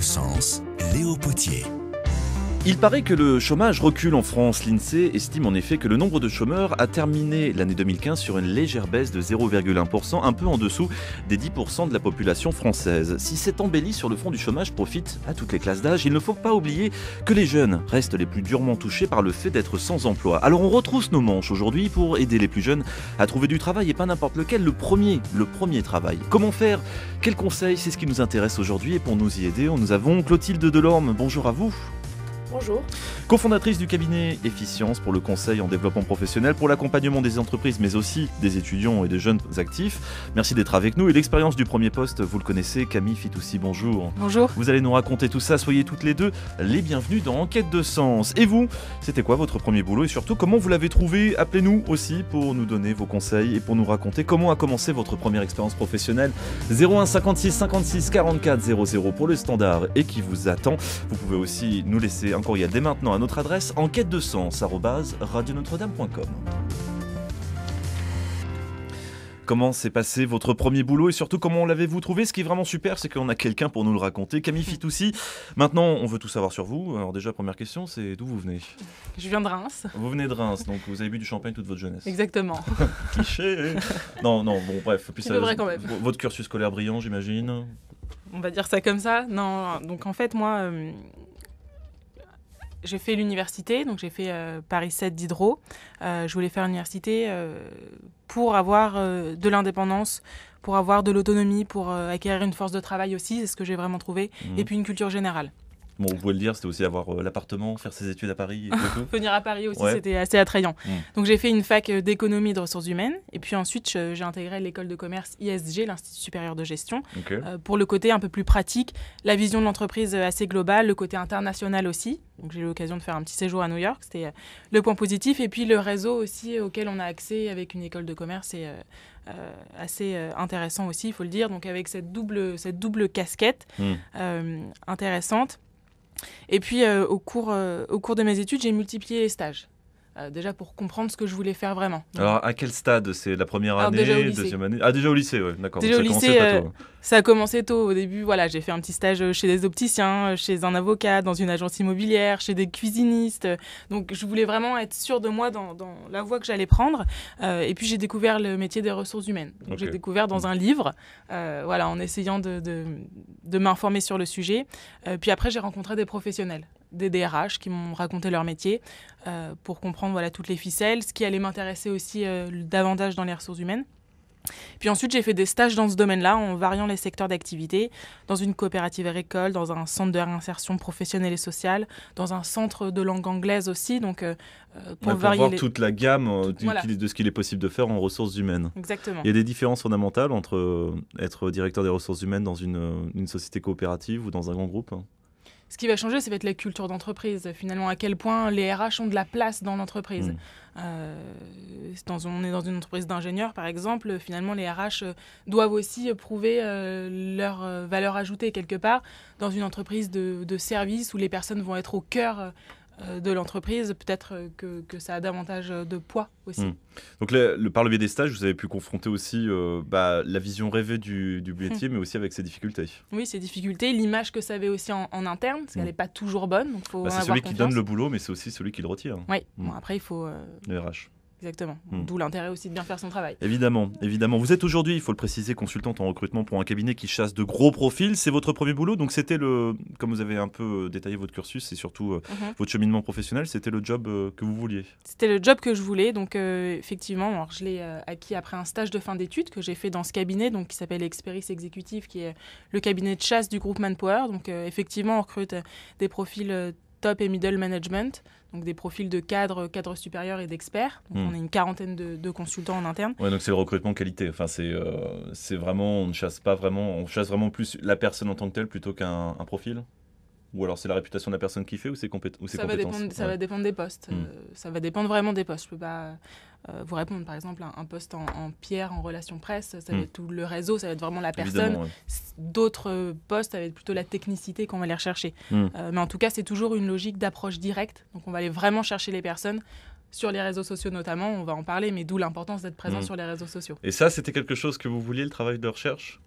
sens, Léo Potier. Il paraît que le chômage recule en France. L'INSEE estime en effet que le nombre de chômeurs a terminé l'année 2015 sur une légère baisse de 0,1%, un peu en dessous des 10% de la population française. Si cette embellie sur le front du chômage profite à toutes les classes d'âge, il ne faut pas oublier que les jeunes restent les plus durement touchés par le fait d'être sans emploi. Alors on retrousse nos manches aujourd'hui pour aider les plus jeunes à trouver du travail et pas n'importe lequel, le premier travail. Comment faire? Quels conseils? C'est ce qui nous intéresse aujourd'hui et pour nous y aider, nous avons Clotilde Delorme. Bonjour à vous. Bonjour. Cofondatrice du cabinet Efficience pour le conseil en développement professionnel, pour l'accompagnement des entreprises mais aussi des étudiants et des jeunes actifs. Merci d'être avec nous et l'expérience du premier poste, vous le connaissez, Camille Fitoussi, bonjour. Bonjour. Vous allez nous raconter tout ça, soyez toutes les deux les bienvenues dans Enquête de sens. Et vous, c'était quoi votre premier boulot et surtout comment vous l'avez trouvé? Appelez-nous aussi pour nous donner vos conseils et pour nous raconter comment a commencé votre première expérience professionnelle. 01 56 56 44 00 pour le standard et qui vous attend. Vous pouvez aussi nous laisser un courriel dès maintenant à notre adresse enquête-de-sens@radionotre-dame.com. Comment s'est passé votre premier boulot et surtout comment l'avez-vous trouvé? Ce qui est vraiment super, c'est qu'on a quelqu'un pour nous le raconter. Camille Fitoussi, maintenant on veut tout savoir sur vous. Alors déjà, première question, c'est d'où vous venez? Je viens de Reims. Vous venez de Reims, donc vous avez bu du champagne toute votre jeunesse. Exactement. Cliché. Non, bon, bref. Puis C'est vrai quand même. Votre cursus scolaire brillant, j'imagine. On va dire ça comme ça. Non, donc en fait, moi, j'ai fait l'université, donc j'ai fait Paris 7 Diderot. Je voulais faire l'université pour avoir de l'indépendance, pour avoir de l'autonomie, pour acquérir une force de travail aussi, c'est ce que j'ai vraiment trouvé, et puis une culture générale. Bon, vous pouvez le dire, c'était aussi avoir l'appartement, faire ses études à Paris et tout. Venir à Paris aussi, ouais. C'était assez attrayant. Donc j'ai fait une fac d'économie et de ressources humaines, et puis ensuite j'ai intégré l'école de commerce ISG, l'Institut supérieur de gestion, Okay. Pour le côté un peu plus pratique, la vision de l'entreprise assez globale, le côté international aussi. Donc j'ai eu l'occasion de faire un petit séjour à New York, c'était le point positif, et puis le réseau aussi auquel on a accès avec une école de commerce, c'est assez intéressant aussi, il faut le dire. Donc avec cette double casquette intéressante. Et puis, au cours de mes études, j'ai multiplié les stages. Déjà pour comprendre ce que je voulais faire vraiment. Donc, alors, à quel stade? C'est la première année, déjà au lycée. deuxième année? Ah, déjà au lycée, ouais, d'accord. Déjà Donc, au ça a lycée, commencé pas tôt. ça a commencé tôt. Au début, voilà, j'ai fait un petit stage chez des opticiens, chez un avocat, dans une agence immobilière, chez des cuisinistes. Donc, je voulais vraiment être sûre de moi dans la voie que j'allais prendre. Et puis, j'ai découvert le métier des ressources humaines. Donc, Okay. j'ai découvert dans un livre, voilà, en essayant de m'informer sur le sujet. Puis après, j'ai rencontré des professionnels, des DRH qui m'ont raconté leur métier pour comprendre voilà, toutes les ficelles, ce qui allait m'intéresser aussi davantage dans les ressources humaines. Puis ensuite, j'ai fait des stages dans ce domaine-là en variant les secteurs d'activité, dans une coopérative agricole, dans un centre de réinsertion professionnelle et sociale, dans un centre de langue anglaise aussi, donc pour varier voir toute la gamme Voilà. de ce qu'il est possible de faire en ressources humaines. Exactement. Il y a des différences fondamentales entre être directeur des ressources humaines dans une société coopérative ou dans un grand groupe. Ce qui va changer, ça va être la culture d'entreprise. Finalement, à quel point les RH ont de la place dans l'entreprise. On est dans une entreprise d'ingénieurs, par exemple. Finalement, les RH doivent aussi prouver leur valeur ajoutée quelque part. Dans une entreprise de service où les personnes vont être au cœur de l'entreprise, peut-être que ça a davantage de poids aussi. Donc par le biais des stages, vous avez pu confronter aussi la vision rêvée du métier, mais aussi avec ses difficultés. Oui, ces difficultés, l'image que ça avait aussi en interne, parce qu'elle n'est pas toujours bonne, donc faut en c'est avoir celui confiance. qui donne le boulot, mais c'est aussi celui qui le retire. Oui, bon, après il faut... Le RH. Exactement, d'où l'intérêt aussi de bien faire son travail. Évidemment. Vous êtes aujourd'hui, il faut le préciser, consultante en recrutement pour un cabinet qui chasse de gros profils. C'est votre premier boulot, donc c'était comme vous avez un peu détaillé votre cursus et surtout votre cheminement professionnel, c'était le job que vous vouliez. C'était le job que je voulais, donc effectivement, alors, je l'ai acquis après un stage de fin d'études que j'ai fait dans ce cabinet, donc qui s'appelle Experis Exécutif, qui est le cabinet de chasse du groupe Manpower. Donc effectivement, on recrute des profils top et middle management, donc des profils de cadres supérieurs et d'experts. Donc on est une quarantaine de consultants en interne. Ouais, donc c'est le recrutement qualité. Enfin, c'est vraiment, on chasse vraiment plus la personne en tant que telle plutôt qu'un profil. Ou alors c'est la réputation de la personne qui fait ou ses compétences. Ça va dépendre des postes. Ça va dépendre vraiment des postes. Je peux pas vous répondre. Par exemple, un poste en PR, en relations presse, ça va être tout le réseau, ça va être vraiment la personne. Ouais. D'autres postes, ça va être plutôt la technicité qu'on va aller rechercher. Mais en tout cas, c'est toujours une logique d'approche directe. Donc on va aller vraiment chercher les personnes. Sur les réseaux sociaux notamment, on va en parler, mais d'où l'importance d'être présent sur les réseaux sociaux. Et ça, c'était quelque chose que vous vouliez, le travail de recherche ?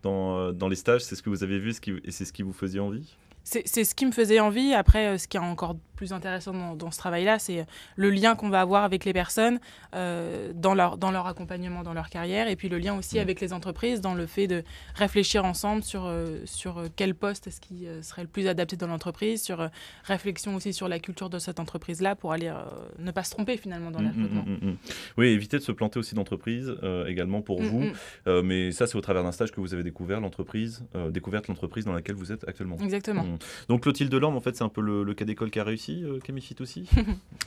dans les stages? C'est ce que vous avez vu et c'est ce qui vous faisait envie? C'est ce qui me faisait envie. Après, ce qui est encore plus intéressant dans ce travail-là, c'est le lien qu'on va avoir avec les personnes dans leur accompagnement, dans leur carrière, et puis le lien aussi avec les entreprises, dans le fait de réfléchir ensemble sur quel poste est-ce qui serait le plus adapté dans l'entreprise, sur réflexion aussi sur la culture de cette entreprise-là, pour aller ne pas se tromper finalement dans le recrutement. Oui, éviter de se planter aussi d'entreprise également pour vous. Mais ça, c'est au travers d'un stage que vous avez découvert l'entreprise dans laquelle vous êtes actuellement. Exactement. Donc Clotilde Delorme, en fait, c'est un peu le cas d'école qui a réussi, Camille Fitoussi.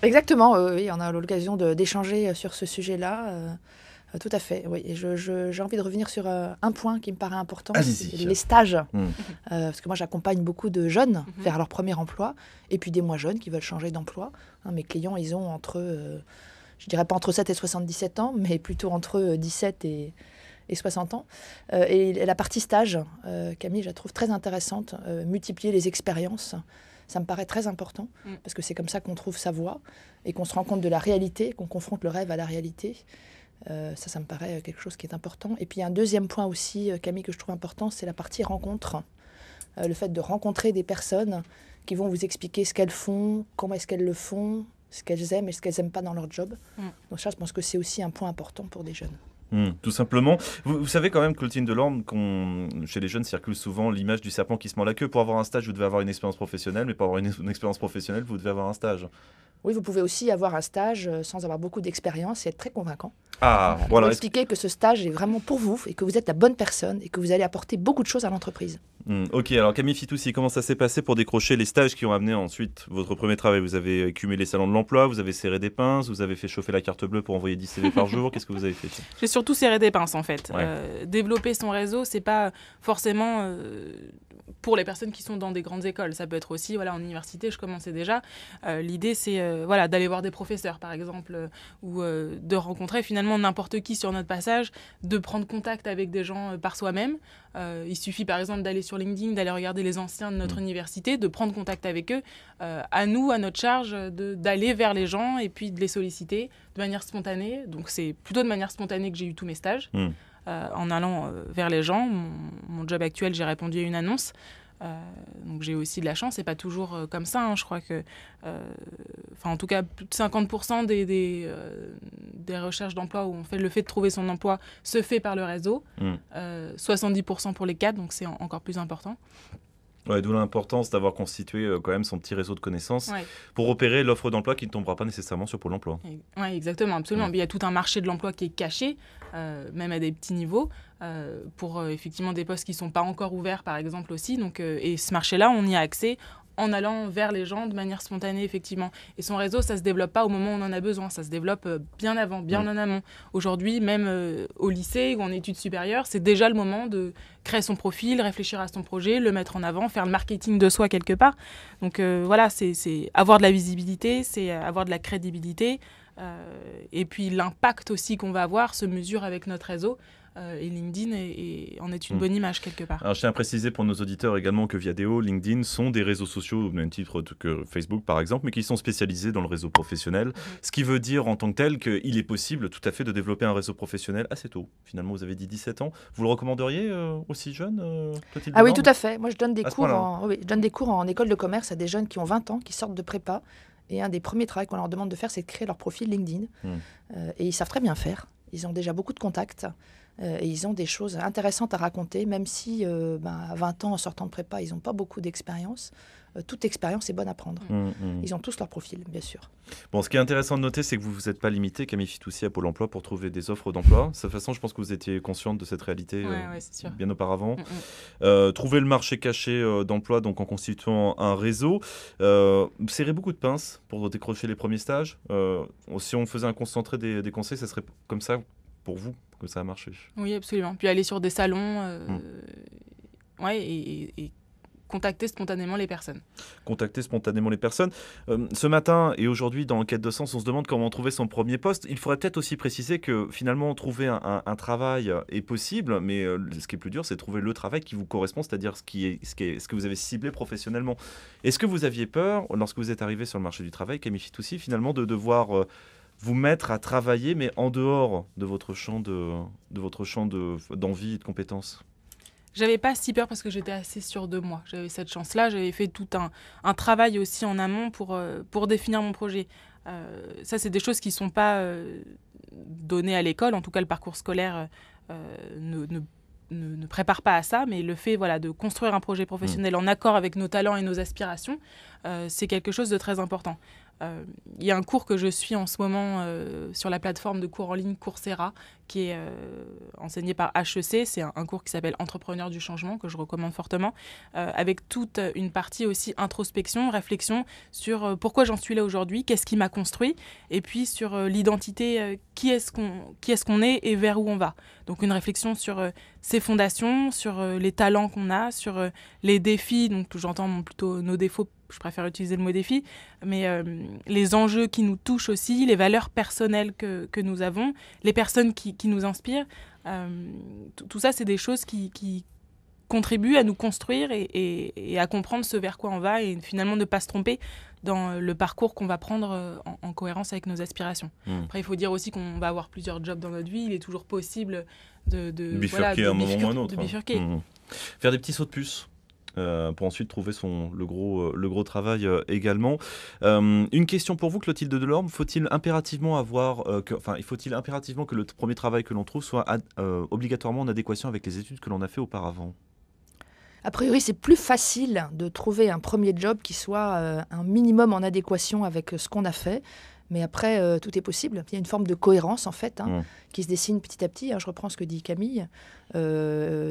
Exactement, oui, on a l'occasion d'échanger sur ce sujet-là. Tout à fait, oui. Et j'ai envie de revenir sur un point qui me paraît important, c'est les stages. Parce que moi, j'accompagne beaucoup de jeunes vers leur premier emploi, et puis des moins jeunes qui veulent changer d'emploi. Mes clients, ils ont je dirais pas entre 7 et 77 ans, mais plutôt entre 17 et 60 ans. Et la partie stage, Camille, je la trouve très intéressante. Multiplier les expériences, ça me paraît très important, parce que c'est comme ça qu'on trouve sa voie et qu'on se rend compte de la réalité, qu'on confronte le rêve à la réalité. Ça me paraît quelque chose qui est important. Et puis il y a un deuxième point aussi, Camille, que je trouve important, c'est la partie rencontre. Le fait de rencontrer des personnes qui vont vous expliquer ce qu'elles font, comment est-ce qu'elles le font, ce qu'elles aiment et ce qu'elles n'aiment pas dans leur job. Donc ça, je pense que c'est aussi un point important pour des jeunes. Tout simplement. Vous savez quand même, Clotilde Delorme, chez les jeunes circule souvent l'image du serpent qui se mord la queue. Pour avoir un stage, vous devez avoir une expérience professionnelle, mais pour avoir une expérience professionnelle, vous devez avoir un stage. Oui, vous pouvez aussi avoir un stage sans avoir beaucoup d'expérience et être très convaincant. Voilà. Pour expliquer que ce stage est vraiment pour vous et que vous êtes la bonne personne et que vous allez apporter beaucoup de choses à l'entreprise. Ok, alors Camille Fitoussi, comment ça s'est passé pour décrocher les stages qui ont amené ensuite votre premier travail? Vous avez écumé les salons de l'emploi, vous avez serré des pinces, vous avez fait chauffer la carte bleue pour envoyer 10 CV par jour. Qu'est-ce que vous avez fait? J'ai surtout serré des pinces en fait. Ouais. Développer son réseau, c'est pas forcément pour les personnes qui sont dans des grandes écoles. Ça peut être aussi, en université, je commençais déjà. L'idée, c'est d'aller voir des professeurs, par exemple, ou de rencontrer finalement n'importe qui sur notre passage, de prendre contact avec des gens par soi-même. Il suffit, par exemple, d'aller sur LinkedIn, d'aller regarder les anciens de notre université, de prendre contact avec eux. À nous, à notre charge, d'aller vers les gens et puis de les solliciter de manière spontanée. Donc, c'est plutôt de manière spontanée que j'ai eu tous mes stages. En allant vers les gens. Mon job actuel, j'ai répondu à une annonce. Donc j'ai aussi de la chance, c'est pas toujours comme ça. Je crois que, en tout cas, plus de 50% des recherches d'emploi où le fait de trouver son emploi se fait par le réseau. 70% pour les cadres, donc c'est encore plus important. Ouais, d'où l'importance d'avoir constitué quand même son petit réseau de connaissances pour opérer l'offre d'emploi qui ne tombera pas nécessairement sur Pôle emploi. Oui, exactement, absolument. Il y a tout un marché de l'emploi qui est caché, même à des petits niveaux, pour effectivement des postes qui ne sont pas encore ouverts, par exemple, aussi. Donc, et ce marché-là, on y a accès en allant vers les gens de manière spontanée, effectivement. Et son réseau, ça ne se développe pas au moment où on en a besoin, ça se développe bien avant, bien en amont. Aujourd'hui, même au lycée ou en études supérieures, c'est déjà le moment de créer son profil, réfléchir à son projet, le mettre en avant, faire le marketing de soi quelque part. Donc c'est avoir de la visibilité, c'est avoir de la crédibilité. Et puis l'impact aussi qu'on va avoir se mesure avec notre réseau. Et LinkedIn en est une bonne image quelque part. Alors, je tiens à préciser pour nos auditeurs également que Viadeo, LinkedIn sont des réseaux sociaux au même titre que Facebook par exemple, mais qui sont spécialisés dans le réseau professionnel. Ce qui veut dire en tant que tel qu'il est possible tout à fait de développer un réseau professionnel assez tôt. Finalement, vous avez dit 17 ans. Vous le recommanderiez aussi jeune, Clotilde Ah Delorme? oui, tout à fait. Moi, je donne des cours en école de commerce à des jeunes qui ont 20 ans, qui sortent de prépa. Et un des premiers travaux qu'on leur demande de faire, c'est de créer leur profil LinkedIn. Et ils savent très bien faire. Ils ont déjà beaucoup de contacts. Et ils ont des choses intéressantes à raconter, même si à 20 ans, en sortant de prépa, ils n'ont pas beaucoup d'expérience. Toute expérience est bonne à prendre. Ils ont tous leur profil, bien sûr. Bon, ce qui est intéressant de noter, c'est que vous ne vous êtes pas limité, Camille Fitoussi, à Pôle emploi pour trouver des offres d'emploi. De toute façon, je pense que vous étiez consciente de cette réalité c'est sûr. bien auparavant. Trouver le marché caché d'emploi, donc en constituant un réseau. Serrer beaucoup de pinces pour décrocher les premiers stages. Si on faisait un concentré des conseils, ça serait comme ça pour vous que ça a marché? Oui, absolument. Puis aller sur des salons et contacter spontanément les personnes. Contacter spontanément les personnes. Ce matin et aujourd'hui, dans Enquête de sens, on se demande comment trouver son premier poste. Il faudrait peut-être aussi préciser que finalement, trouver un travail est possible, mais ce qui est plus dur, c'est trouver le travail qui vous correspond, c'est-à-dire ce que vous avez ciblé professionnellement. Est-ce que vous aviez peur, lorsque vous êtes arrivé sur le marché du travail, Camille Fitoussi, finalement, de devoir vous mettre à travailler, mais en dehors de votre champ d'envie et de compétences? J'avais pas si peur parce que j'étais assez sûre de moi. J'avais cette chance-là. J'avais fait tout un travail aussi en amont pour définir mon projet. Ça, c'est des choses qui ne sont pas données à l'école. En tout cas, le parcours scolaire ne prépare pas à ça. Mais le fait de construire un projet professionnel en accord avec nos talents et nos aspirations, c'est quelque chose de très important. Il y a un cours que je suis en ce moment sur la plateforme de cours en ligne Coursera, qui est enseigné par HEC. C'est un cours qui s'appelle Entrepreneurs du changement, que je recommande fortement, avec toute une partie aussi introspection, réflexion sur pourquoi j'en suis là aujourd'hui, qu'est-ce qui m'a construit, et puis sur l'identité, qui est-ce qu'on est et vers où on va. Donc une réflexion sur ses fondations, sur les talents qu'on a, sur les défis, donc j'entends plutôt nos défauts, je préfère utiliser le mot défi, mais les enjeux qui nous touchent aussi, les valeurs personnelles que nous avons, les personnes qui nous inspirent. Tout ça, c'est des choses qui contribuent à nous construire et à comprendre ce vers quoi on va et finalement ne pas se tromper dans le parcours qu'on va prendre en cohérence avec nos aspirations. Après, il faut dire aussi qu'on va avoir plusieurs jobs dans notre vie. Il est toujours possible de bifurquer à un moment ou à un autre. De bifurquer. Faire des petits sauts de puce. Pour ensuite trouver le gros travail également. Une question pour vous, Clotilde Delorme. Faut-il impérativement que le premier travail que l'on trouve soit obligatoirement en adéquation avec les études que l'on a fait auparavant ? A priori, c'est plus facile de trouver un premier job qui soit un minimum en adéquation avec ce qu'on a fait. Mais après, tout est possible. Il y a une forme de cohérence, en fait, qui se dessine petit à petit. Je reprends ce que dit Camille.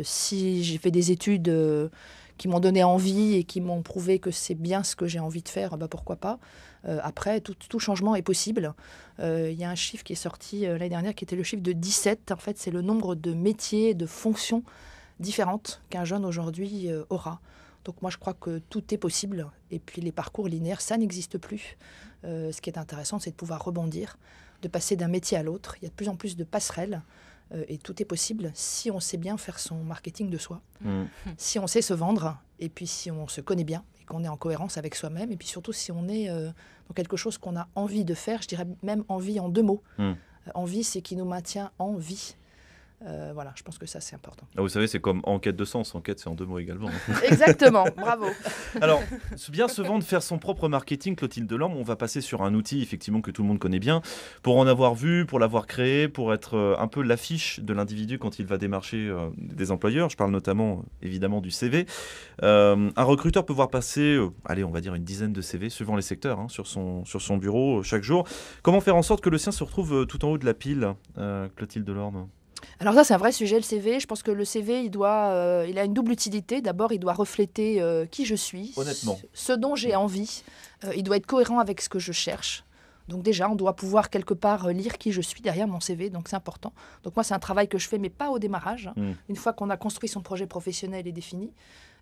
Si j'ai fait des études qui m'ont donné envie et qui m'ont prouvé que c'est bien ce que j'ai envie de faire, pourquoi pas. Après, tout changement est possible. Il y a un chiffre qui est sorti l'année dernière qui était le chiffre de 17. En fait, c'est le nombre de métiers, de fonctions différentes qu'un jeune aujourd'hui aura. Donc moi, je crois que tout est possible. Et puis les parcours linéaires, ça n'existe plus. Ce qui est intéressant, c'est de pouvoir rebondir, de passer d'un métier à l'autre. Il y a de plus en plus de passerelles. Et tout est possible si on sait bien faire son marketing de soi, si on sait se vendre, et puis si on se connaît bien, et qu'on est en cohérence avec soi-même, et puis surtout si on est dans quelque chose qu'on a envie de faire, je dirais même envie en 2 mots. Envie, c'est qui nous maintient en vie. Voilà, je pense que ça, c'est important. Vous savez, c'est comme en quête de sens. En quête, c'est en 2 mots également. Exactement, bravo. Alors, bien se vendre, faire son propre marketing, Clotilde Delorme, on va passer sur un outil, effectivement, que tout le monde connaît bien. Pour en avoir vu, pour l'avoir créé, pour être un peu l'affiche de l'individu quand il va démarcher des employeurs. Je parle notamment, évidemment, du CV. Un recruteur peut voir passer, on va dire une dizaine de CV, suivant les secteurs, sur son bureau chaque jour. Comment faire en sorte que le sien se retrouve tout en haut de la pile, Clotilde Delorme ? Alors ça, c'est un vrai sujet, le CV. Je pense que le CV, il a une double utilité. D'abord, il doit refléter qui je suis, honnêtement, ce dont j'ai envie. Il doit être cohérent avec ce que je cherche. Donc déjà, on doit pouvoir quelque part lire qui je suis derrière mon CV, donc c'est important. Donc moi, c'est un travail que je fais, mais pas au démarrage. Une fois qu'on a construit son projet professionnel et défini.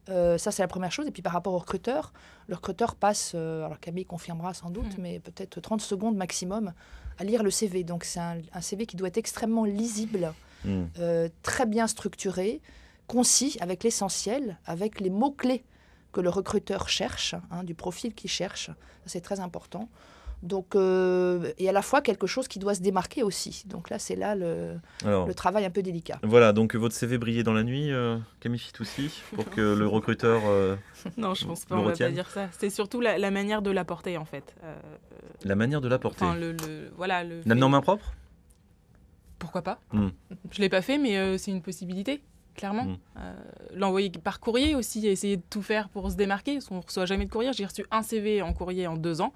Ça, c'est la première chose. Et puis par rapport au recruteur, le recruteur passe, alors Camille confirmera sans doute, mais peut-être 30 secondes maximum à lire le CV. Donc c'est un CV qui doit être extrêmement lisible, très bien structuré, concis, avec l'essentiel, avec les mots-clés que le recruteur cherche, du profil qu'il cherche. Ça, c'est très important. Donc, et à la fois quelque chose qui doit se démarquer aussi. Donc là, c'est le travail un peu délicat. Voilà, donc votre CV brillait dans la nuit, Camille Fitoussi, pour que le recruteur non, je pense pas, on va pas dire ça. C'est surtout la manière de l'apporter, en fait. La manière de l'apporter. Enfin, l'amener en main propre ? Pourquoi pas ? Je l'ai pas fait, mais c'est une possibilité. Clairement. L'envoyer par courrier aussi, essayer de tout faire pour se démarquer, parce qu'on ne reçoit jamais de courrier. J'ai reçu un CV en courrier en 2 ans.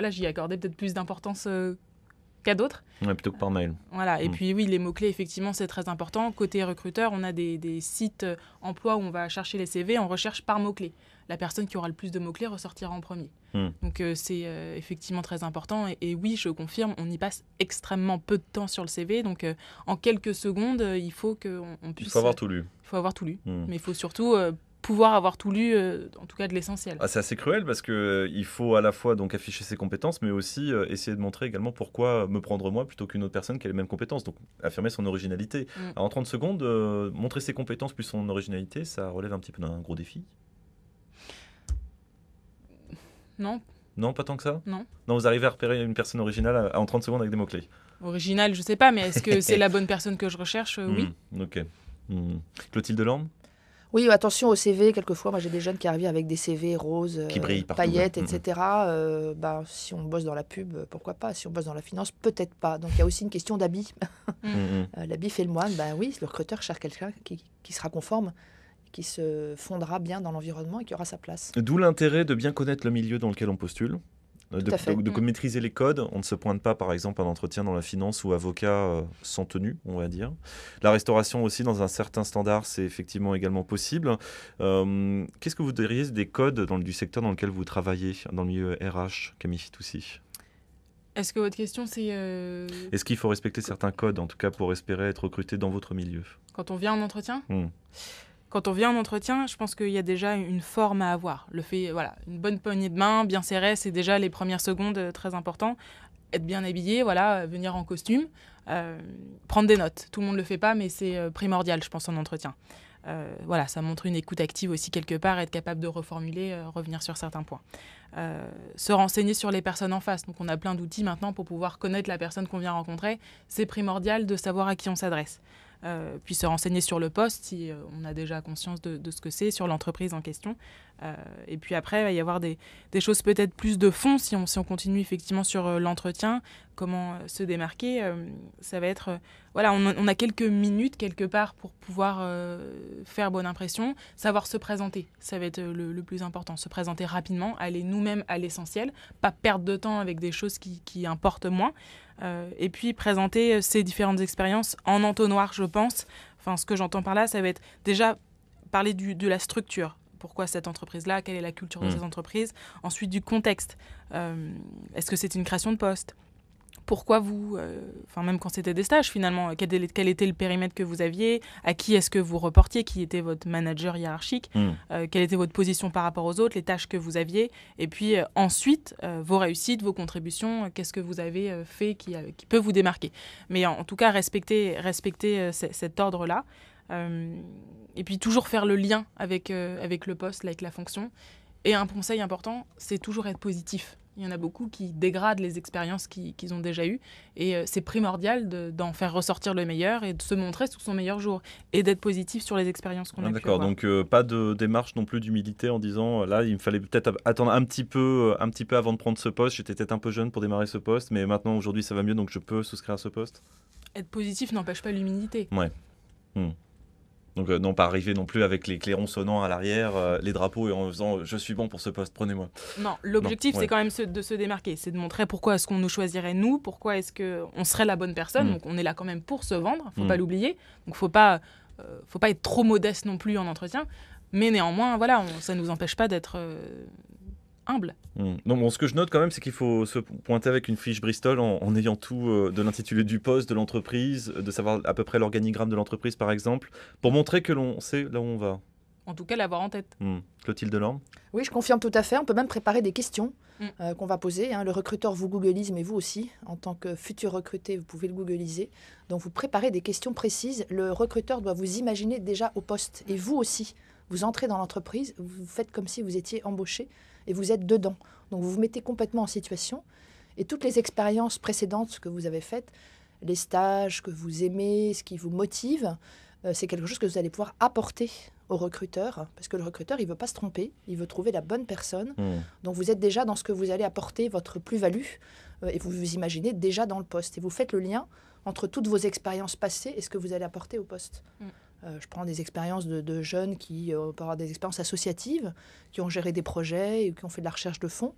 J'y accordais peut-être plus d'importance qu'à d'autres. Ouais, plutôt que par mail. Voilà. Et puis oui, les mots-clés, effectivement, c'est très important. Côté recruteur, on a des sites emploi où on va chercher les CV, on recherche par mots-clés. La personne qui aura le plus de mots-clés ressortira en premier. Donc c'est effectivement très important. Et oui, je confirme, on y passe extrêmement peu de temps sur le CV. Donc en quelques secondes, il faut qu'on puisse... Il faut avoir tout lu. Il faut avoir tout lu. Mais il faut surtout pouvoir avoir tout lu, en tout cas de l'essentiel. C'est assez cruel parce qu'il faut à la fois donc, afficher ses compétences, mais aussi essayer de montrer également pourquoi me prendre moi plutôt qu'une autre personne qui a les mêmes compétences. Donc affirmer son originalité. Alors, en 30 secondes, montrer ses compétences plus son originalité, ça relève un petit peu d'un gros défi. Non. Non, pas tant que ça ? Non. Non, vous arrivez à repérer une personne originale en 30 secondes avec des mots-clés ? Originale, je sais pas, mais est-ce que c'est la bonne personne que je recherche ? Oui. Ok. Clotilde Delorme ? Oui, attention au CV. Quelquefois, moi, j'ai des jeunes qui arrivent avec des CV roses, qui brillent partout, paillettes, etc. Si on bosse dans la pub, pourquoi pas? Si on bosse dans la finance, peut-être pas. Donc, il y a aussi une question d'habit. L'habit fait le moine. Oui, le recruteur cherche quelqu'un qui sera conforme, qui se fondera bien dans l'environnement et qui aura sa place. D'où l'intérêt de bien connaître le milieu dans lequel on postule. De maîtriser les codes. On ne se pointe pas, par exemple, à un entretien dans la finance ou avocat sans tenue, on va dire. La restauration aussi, dans un certain standard, c'est effectivement également possible. Qu'est-ce que vous diriez des codes du secteur dans lequel vous travaillez, dans le milieu RH, Camille Fitoussi? Est-ce que votre question, c'est... Est-ce qu'il faut respecter certains codes, en tout cas, pour espérer être recruté dans votre milieu? Quand on vient en entretien Quand on vient en entretien, je pense qu'il y a déjà une forme à avoir. Le fait, une bonne poignée de main, bien serrée, c'est déjà les premières secondes très important. Être bien habillé, venir en costume, prendre des notes. Tout le monde ne le fait pas, mais c'est primordial, je pense, en entretien. Ça montre une écoute active aussi quelque part, être capable de reformuler, revenir sur certains points. Se renseigner sur les personnes en face. Donc on a plein d'outils maintenant pour pouvoir connaître la personne qu'on vient rencontrer. C'est primordial de savoir à qui on s'adresse. Puis se renseigner sur le poste si on a déjà conscience de ce que c'est, sur l'entreprise en question. Et puis après, il va y avoir des choses peut-être plus de fond si on continue effectivement sur l'entretien. Comment se démarquer, ça va être... on a quelques minutes quelque part pour pouvoir faire bonne impression, savoir se présenter. Ça va être le plus important, se présenter rapidement, aller nous-mêmes à l'essentiel, pas perdre de temps avec des choses qui importent moins. Et puis présenter ces différentes expériences en entonnoir, je pense. Enfin, ce que j'entends par là, ça va être déjà parler de la structure. Pourquoi cette entreprise-là? Quelle est la culture de cette entreprise? Ensuite, du contexte. Est-ce que c'est une création de poste? Pourquoi vous, même quand c'était des stages finalement, quel était le périmètre que vous aviez? À qui est-ce que vous reportiez? Qui était votre manager hiérarchique? Quelle était votre position par rapport aux autres? Les tâches que vous aviez? Et puis ensuite, vos réussites, vos contributions, qu'est-ce que vous avez fait qui peut vous démarquer? Mais en tout cas, respecter cet ordre-là. Et puis toujours faire le lien avec le poste, avec la fonction. Et un conseil important, c'est toujours être positif. Il y en a beaucoup qui dégradent les expériences qu'ils ont déjà eues. Et c'est primordial d'en faire ressortir le meilleur et de se montrer sous son meilleur jour. Et d'être positif sur les expériences qu'on a pu avoir. D'accord, donc pas de démarche non plus d'humilité en disant là, il me fallait peut-être attendre un petit peu avant de prendre ce poste. J'étais peut-être un peu jeune pour démarrer ce poste, mais maintenant, aujourd'hui, ça va mieux, donc je peux souscrire à ce poste. Être positif n'empêche pas l'humilité. Ouais. Donc non pas arriver non plus avec les clairons sonnants à l'arrière, les drapeaux et en faisant je suis bon pour ce poste, prenez-moi. Non, l'objectif c'est quand même de se démarquer, c'est de montrer pourquoi est-ce qu'on nous choisirait nous, pourquoi est-ce qu'on serait la bonne personne. Donc on est là quand même pour se vendre, faut pas l'oublier. Donc faut pas être trop modeste non plus en entretien, mais néanmoins ça nous empêche pas d'être humble. Ce que je note quand même, c'est qu'il faut se pointer avec une fiche Bristol en ayant tout de l'intitulé du poste, de l'entreprise, de savoir à peu près l'organigramme de l'entreprise par exemple, pour montrer que l'on sait là où on va. En tout cas, l'avoir en tête. Clotilde Delorme? Oui, je confirme tout à fait. On peut même préparer des questions qu'on va poser. Le recruteur vous googlise, mais vous aussi, en tant que futur recruté, vous pouvez le googliser. Donc vous préparez des questions précises. Le recruteur doit vous imaginer déjà au poste. Et vous aussi, vous entrez dans l'entreprise, vous faites comme si vous étiez embauché et vous êtes dedans. Donc vous vous mettez complètement en situation. Et toutes les expériences précédentes que vous avez faites, les stages que vous aimez, ce qui vous motive, c'est quelque chose que vous allez pouvoir apporter au recruteur. Parce que le recruteur, il ne veut pas se tromper, il veut trouver la bonne personne. Donc vous êtes déjà dans ce que vous allez apporter, votre plus-value, et vous vous imaginez déjà dans le poste. Et vous faites le lien entre toutes vos expériences passées et ce que vous allez apporter au poste. Je prends des expériences de jeunes qui peuvent avoir des expériences associatives, qui ont géré des projets et qui ont fait de la recherche de fonds.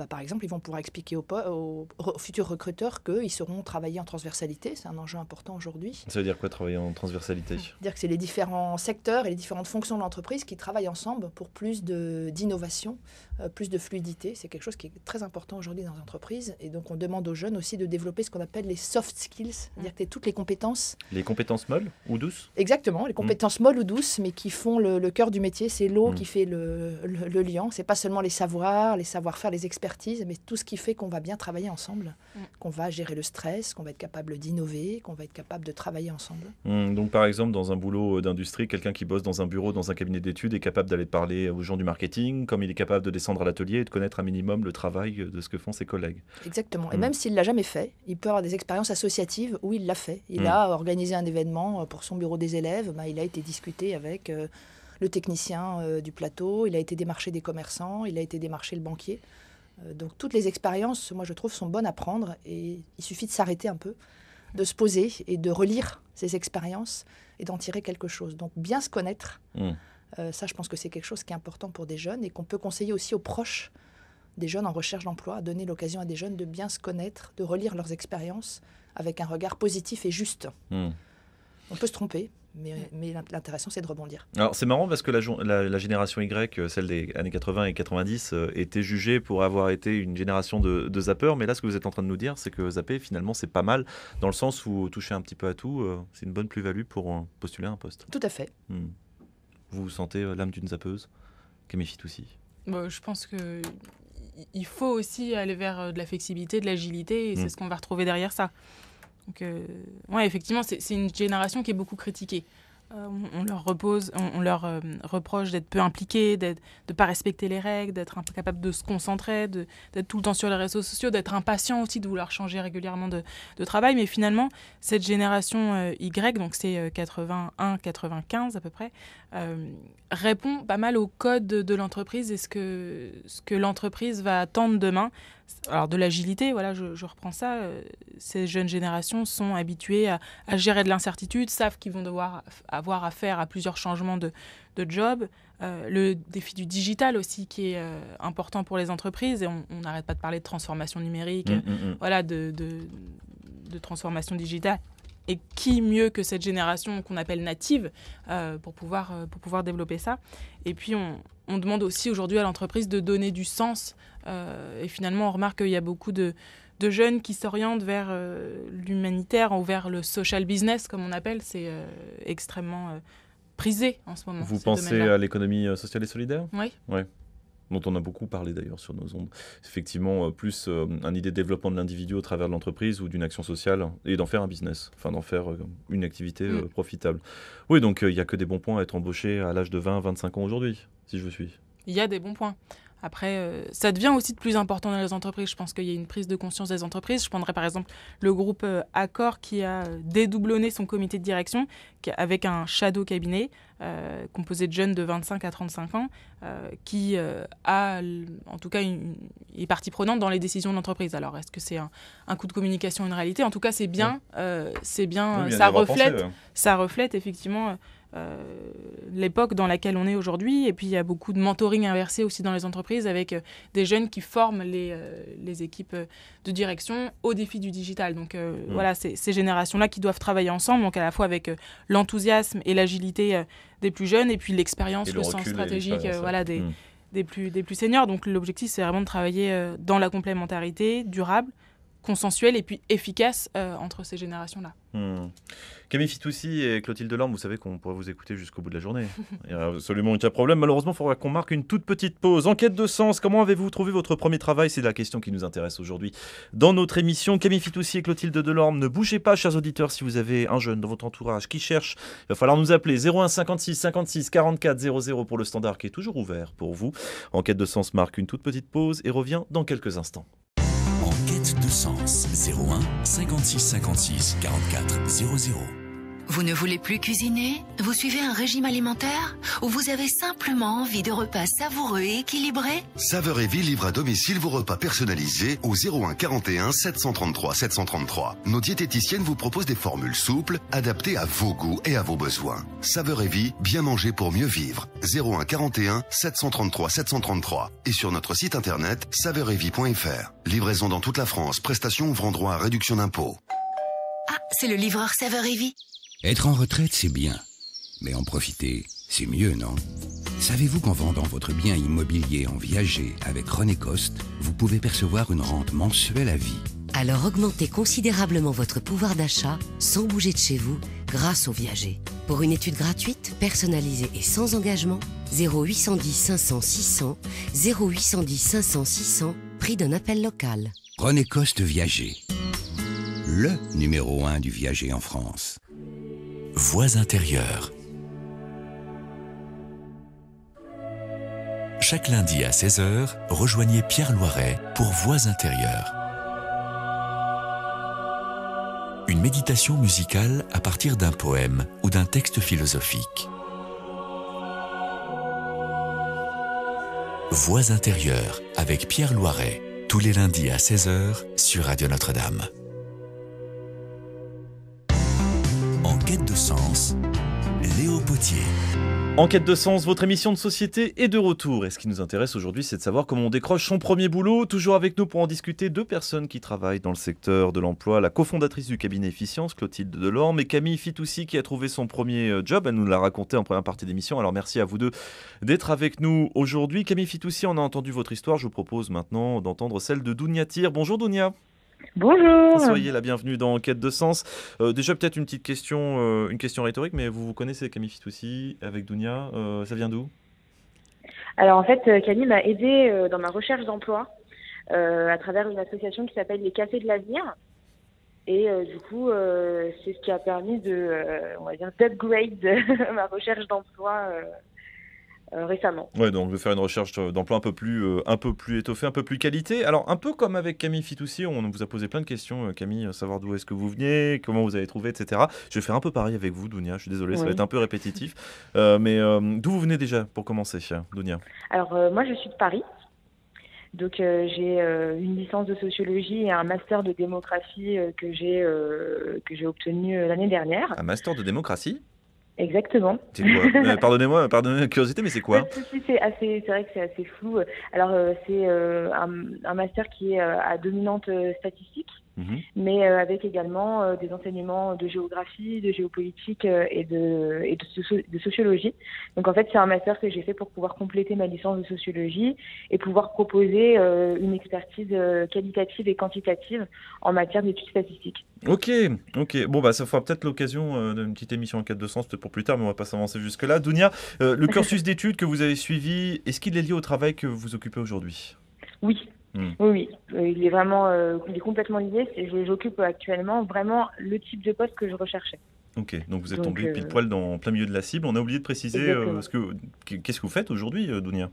Par exemple, ils vont pouvoir expliquer aux futurs recruteurs qu'ils sauront travailler en transversalité. C'est un enjeu important aujourd'hui. Ça veut dire quoi, travailler en transversalité? C'est-à-dire que c'est les différents secteurs et les différentes fonctions de l'entreprise qui travaillent ensemble pour plus d'innovation, plus de fluidité. C'est quelque chose qui est très important aujourd'hui dans les entreprises. Et donc, on demande aux jeunes aussi de développer ce qu'on appelle les soft skills, c'est-à-dire que toutes les compétences. Les compétences molles ou douces? Exactement, les compétences molles ou douces, mais qui font le cœur du métier. C'est l'eau qui fait le lien. C'est pas seulement les savoir-faire, les expertises, mais tout ce qui fait qu'on va bien travailler ensemble, qu'on va gérer le stress, qu'on va être capable d'innover, qu'on va être capable de travailler ensemble. Donc par exemple, dans un boulot d'industrie, quelqu'un qui bosse dans un bureau, dans un cabinet d'études est capable d'aller parler aux gens du marketing, comme il est capable de descendre à l'atelier et de connaître un minimum le travail de ce que font ses collègues. Exactement. Et même s'il ne l'a jamais fait, il peut avoir des expériences associatives où il l'a fait. Il a organisé un événement pour son bureau des élèves, il a été discuté avec le technicien du plateau, il a été démarcher des commerçants, il a été démarcher le banquier. Donc toutes les expériences, moi je trouve, sont bonnes à prendre et il suffit de s'arrêter un peu, de se poser et de relire ces expériences et d'en tirer quelque chose. Donc bien se connaître, ça je pense que c'est quelque chose qui est important pour des jeunes et qu'on peut conseiller aussi aux proches des jeunes en recherche d'emploi, à donner l'occasion à des jeunes de bien se connaître, de relire leurs expériences avec un regard positif et juste. On peut se tromper. Mais l'intéressant, c'est de rebondir. Alors, c'est marrant parce que la génération Y, celle des années 80 et 90, était jugée pour avoir été une génération de zappeurs. Mais là, ce que vous êtes en train de nous dire, c'est que zapper, finalement, c'est pas mal, dans le sens où toucher un petit peu à tout, c'est une bonne plus-value pour postuler à un poste. Tout à fait. Vous sentez l'âme d'une zappeuse, Camille Fitoussi? Je pense qu'il faut aussi aller vers de la flexibilité, de l'agilité, et c'est ce qu'on va retrouver derrière ça. Donc, ouais, effectivement, c'est une génération qui est beaucoup critiquée. On leur reproche d'être peu impliqués, de ne pas respecter les règles, d'être incapable de se concentrer, d'être tout le temps sur les réseaux sociaux, d'être impatient aussi, de vouloir changer régulièrement de travail. Mais finalement, cette génération Y, donc c'est 81-95 à peu près, répond pas mal au code de l'entreprise et ce que l'entreprise va attendre demain. Alors de l'agilité, voilà, je reprends ça. Ces jeunes générations sont habituées à gérer de l'incertitude, savent qu'ils vont devoir avoir affaire à plusieurs changements de job. Le défi du digital aussi qui est important pour les entreprises. Et on n'arrête pas de parler de transformation numérique, voilà, de transformation digitale. Et qui mieux que cette génération qu'on appelle native pour pouvoir développer ça. Et puis on demande aussi aujourd'hui à l'entreprise de donner du sens. Et finalement, on remarque qu'il y a beaucoup de jeunes qui s'orientent vers l'humanitaire ou vers le social business, comme on appelle. C'est extrêmement prisé en ce moment. Vous pensez à l'économie sociale et solidaire ? Oui. Ouais. Dont on a beaucoup parlé d'ailleurs sur nos ondes. Effectivement, plus une idée de développement de l'individu au travers de l'entreprise ou d'une action sociale et d'en faire un business, enfin d'en faire une activité profitable. Oui, donc il n'y a que des bons points à être embauché à l'âge de 20-25 ans aujourd'hui, si je vous suis. Il y a des bons points. Après, ça devient aussi de plus important dans les entreprises. Je pense qu'il y a une prise de conscience des entreprises. Je prendrais par exemple le groupe Accor qui a dédoublonné son comité de direction avec un shadow cabinet composé de jeunes de 25 à 35 ans qui a, en tout cas, est partie prenante dans les décisions de l'entreprise. Alors, est-ce que c'est un coup de communication, une réalité ? En tout cas, c'est bien. Oui, ça reflète effectivement l'époque dans laquelle on est aujourd'hui. Et puis, il y a beaucoup de mentoring inversé aussi dans les entreprises avec des jeunes qui forment les équipes de direction au défi du digital. Donc, voilà, c'est ces générations-là qui doivent travailler ensemble, donc à la fois avec l'enthousiasme et l'agilité des plus jeunes et puis l'expérience, le sens stratégique voilà, des plus seniors. Donc, l'objectif, c'est vraiment de travailler dans la complémentarité durable, consensuelle et puis efficace entre ces générations-là. Camille Fitoussi et Clotilde Delorme, vous savez qu'on pourrait vous écouter jusqu'au bout de la journée. Il n'y a absolument aucun problème. Malheureusement, il faudra qu'on marque une toute petite pause. Enquête de sens, comment avez-vous trouvé votre premier travail ? C'est la question qui nous intéresse aujourd'hui dans notre émission. Camille Fitoussi et Clotilde Delorme, ne bougez pas, chers auditeurs, si vous avez un jeune dans votre entourage qui cherche, il va falloir nous appeler 01 56 56 44 00 pour le standard qui est toujours ouvert pour vous. Enquête de sens marque une toute petite pause et revient dans quelques instants. En quête de sens, 01 56 56 44 00. Vous ne voulez plus cuisiner ? Vous suivez un régime alimentaire ? Ou vous avez simplement envie de repas savoureux et équilibrés ? Saveur et Vie livre à domicile vos repas personnalisés au 01 41 733 733. Nos diététiciennes vous proposent des formules souples, adaptées à vos goûts et à vos besoins. Saveur et Vie, bien manger pour mieux vivre. 01 41 733 733. Et sur notre site internet saveuretvie.fr. Livraison dans toute la France, prestations ouvrant droit à réduction d'impôts. Ah, c'est le livreur Saveur et Vie. Être en retraite, c'est bien. Mais en profiter, c'est mieux, non ? Savez-vous qu'en vendant votre bien immobilier en viager avec René Coste, vous pouvez percevoir une rente mensuelle à vie ? Alors augmentez considérablement votre pouvoir d'achat sans bouger de chez vous grâce au viager. Pour une étude gratuite, personnalisée et sans engagement, 0810 500 600, 0810 500 600, prix d'un appel local. René Coste Viager. Le numéro 1 du viager en France. Voix intérieures. Chaque lundi à 16h, rejoignez Pierre Loiret pour Voix intérieures. Une méditation musicale à partir d'un poème ou d'un texte philosophique. Voix intérieures avec Pierre Loiret, tous les lundis à 16h sur Radio Notre-Dame. En quête de sens, Léo Potier. En quête de sens, votre émission de société est de retour. Et ce qui nous intéresse aujourd'hui, c'est de savoir comment on décroche son premier boulot. Toujours avec nous pour en discuter, deux personnes qui travaillent dans le secteur de l'emploi. La cofondatrice du cabinet Efficience, Clotilde Delorme, et Camille Fitoussi qui a trouvé son premier job. Elle nous l'a raconté en première partie d'émission. Alors merci à vous deux d'être avec nous aujourd'hui. Camille Fitoussi, on a entendu votre histoire. Je vous propose maintenant d'entendre celle de Dounia Tir. Bonjour Dounia. Bonjour. Soyez la bienvenue dans Quête de Sens. Déjà peut-être une petite question, une question rhétorique, mais vous connaissez Camille Fitoussi avec Dounia, ça vient d'où ? Alors en fait, Camille m'a aidée dans ma recherche d'emploi à travers une association qui s'appelle les Cafés de l'Avenir. Et du coup, c'est ce qui a permis on va dire, d'upgrade ma recherche d'emploi récemment. Ouais, donc de faire une recherche d'emploi un peu plus étoffée, un peu plus qualité. Alors un peu comme avec Camille Fitoussi, on vous a posé plein de questions, Camille, savoir d'où est-ce que vous veniez, comment vous avez trouvé, etc. Je vais faire un peu pareil avec vous, Dounia. Je suis désolé, ça va être un peu répétitif, mais d'où vous venez déjà pour commencer, Dounia ? Alors moi, je suis de Paris. Donc j'ai une licence de sociologie et un master de démocratie que j'ai obtenu l'année dernière. Un master de démocratie ? Exactement. C'est quoi ? Pardonnez-moi la curiosité, mais c'est quoi ? C'est vrai que c'est assez flou. Alors, c'est un master qui est à dominante statistique, mais avec également des enseignements de géographie, de géopolitique et de sociologie. Donc, en fait, c'est un master que j'ai fait pour pouvoir compléter ma licence de sociologie et pouvoir proposer une expertise qualitative et quantitative en matière d'études statistiques. Ok. Bon, ça fera peut-être l'occasion d'une petite émission en quête de sens, peut-être pour plus tard, mais on va pas s'avancer jusque-là. Dounia, le cursus d'études que vous avez suivi, est-ce qu'il est lié au travail que vous occupez aujourd'hui ? Oui. Oui. Il est complètement lié. J'occupe actuellement vraiment le type de poste que je recherchais. Ok, donc vous êtes tombé pile poil dans plein milieu de la cible. On a oublié de préciser qu'est-ce que vous faites aujourd'hui, Dounia ?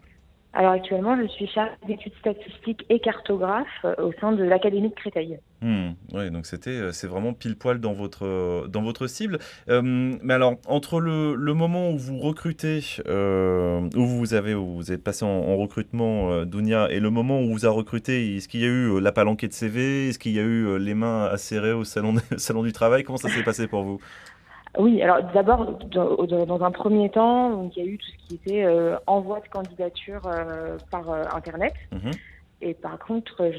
Alors actuellement, je suis chargée d'études statistiques et cartographe au sein de l'Académie de Créteil. Oui, donc c'est vraiment pile poil dans votre cible. Mais alors, entre le moment où vous recrutez, où vous êtes passé en recrutement, Dounia, et le moment où vous a recruté, est-ce qu'il y a eu la palanquée de CV ? Est-ce qu'il y a eu les mains acérées au salon du travail ? Comment ça s'est passé pour vous ? Oui, alors d'abord, dans un premier temps, donc, il y a eu tout ce qui était envoi de candidature par Internet. Et par contre,